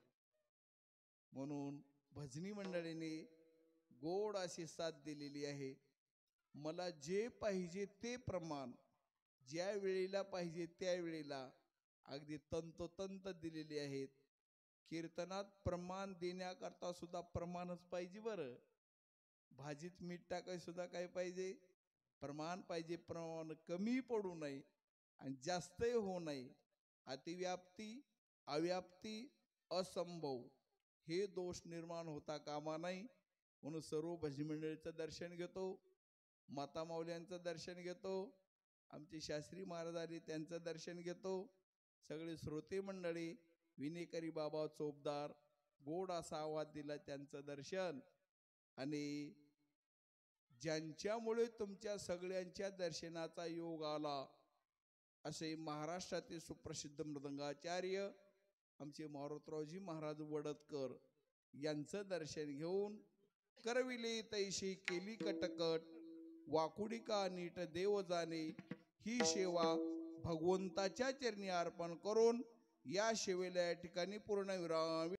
म्हणून भजनी मंडळीने गोड अशी साथ दिलेली आहे. मला जे पाहिजे ते प्रमाण ज्या वेळेला पाहिजे त्या वेळेला अगदी तंतोतंत दिलेली आहेत. कीर्तनात प्रमाण देण्याकरता सुद्धा प्रमाणच पाहिजे. बरं भाजीत मीठ टाकाय सुद्धा काय पाहिजे प्रमाण पाहिजे. प्रमाण कमी पडू नये आणि जास्तही होऊ नये. अतिव्याप्ती अव्याप्ती असंभव हे दोष निर्माण होता कामा नये. म्हणून सर्व भजनी मंडळीचं दर्शन घेतो. माता माऊल्यांचं दर्शन घेतो. आमचे शास्त्री महाराज आले त्यांचं दर्शन घेतो. सगळे श्रोते मंडळी विनेकरी बाबा चोपदार गोड असा आवाज दिला त्यांचं दर्शन. आणि ज्यांच्यामुळे तुमच्या सगळ्यांच्या दर्शनाचा योग आला असे महाराष्ट्रातील सुप्रसिद्ध मृदंगाचार्य आमचे मारुतरावजी महाराज वडदकर यांचं दर्शन घेऊन करविले तैशी केली कटकट वाकुडी का नीट देव जाणे ही सेवा भगवंताच्या चरणी अर्पण करून या सेवेला या ठिकाणी पूर्णविराम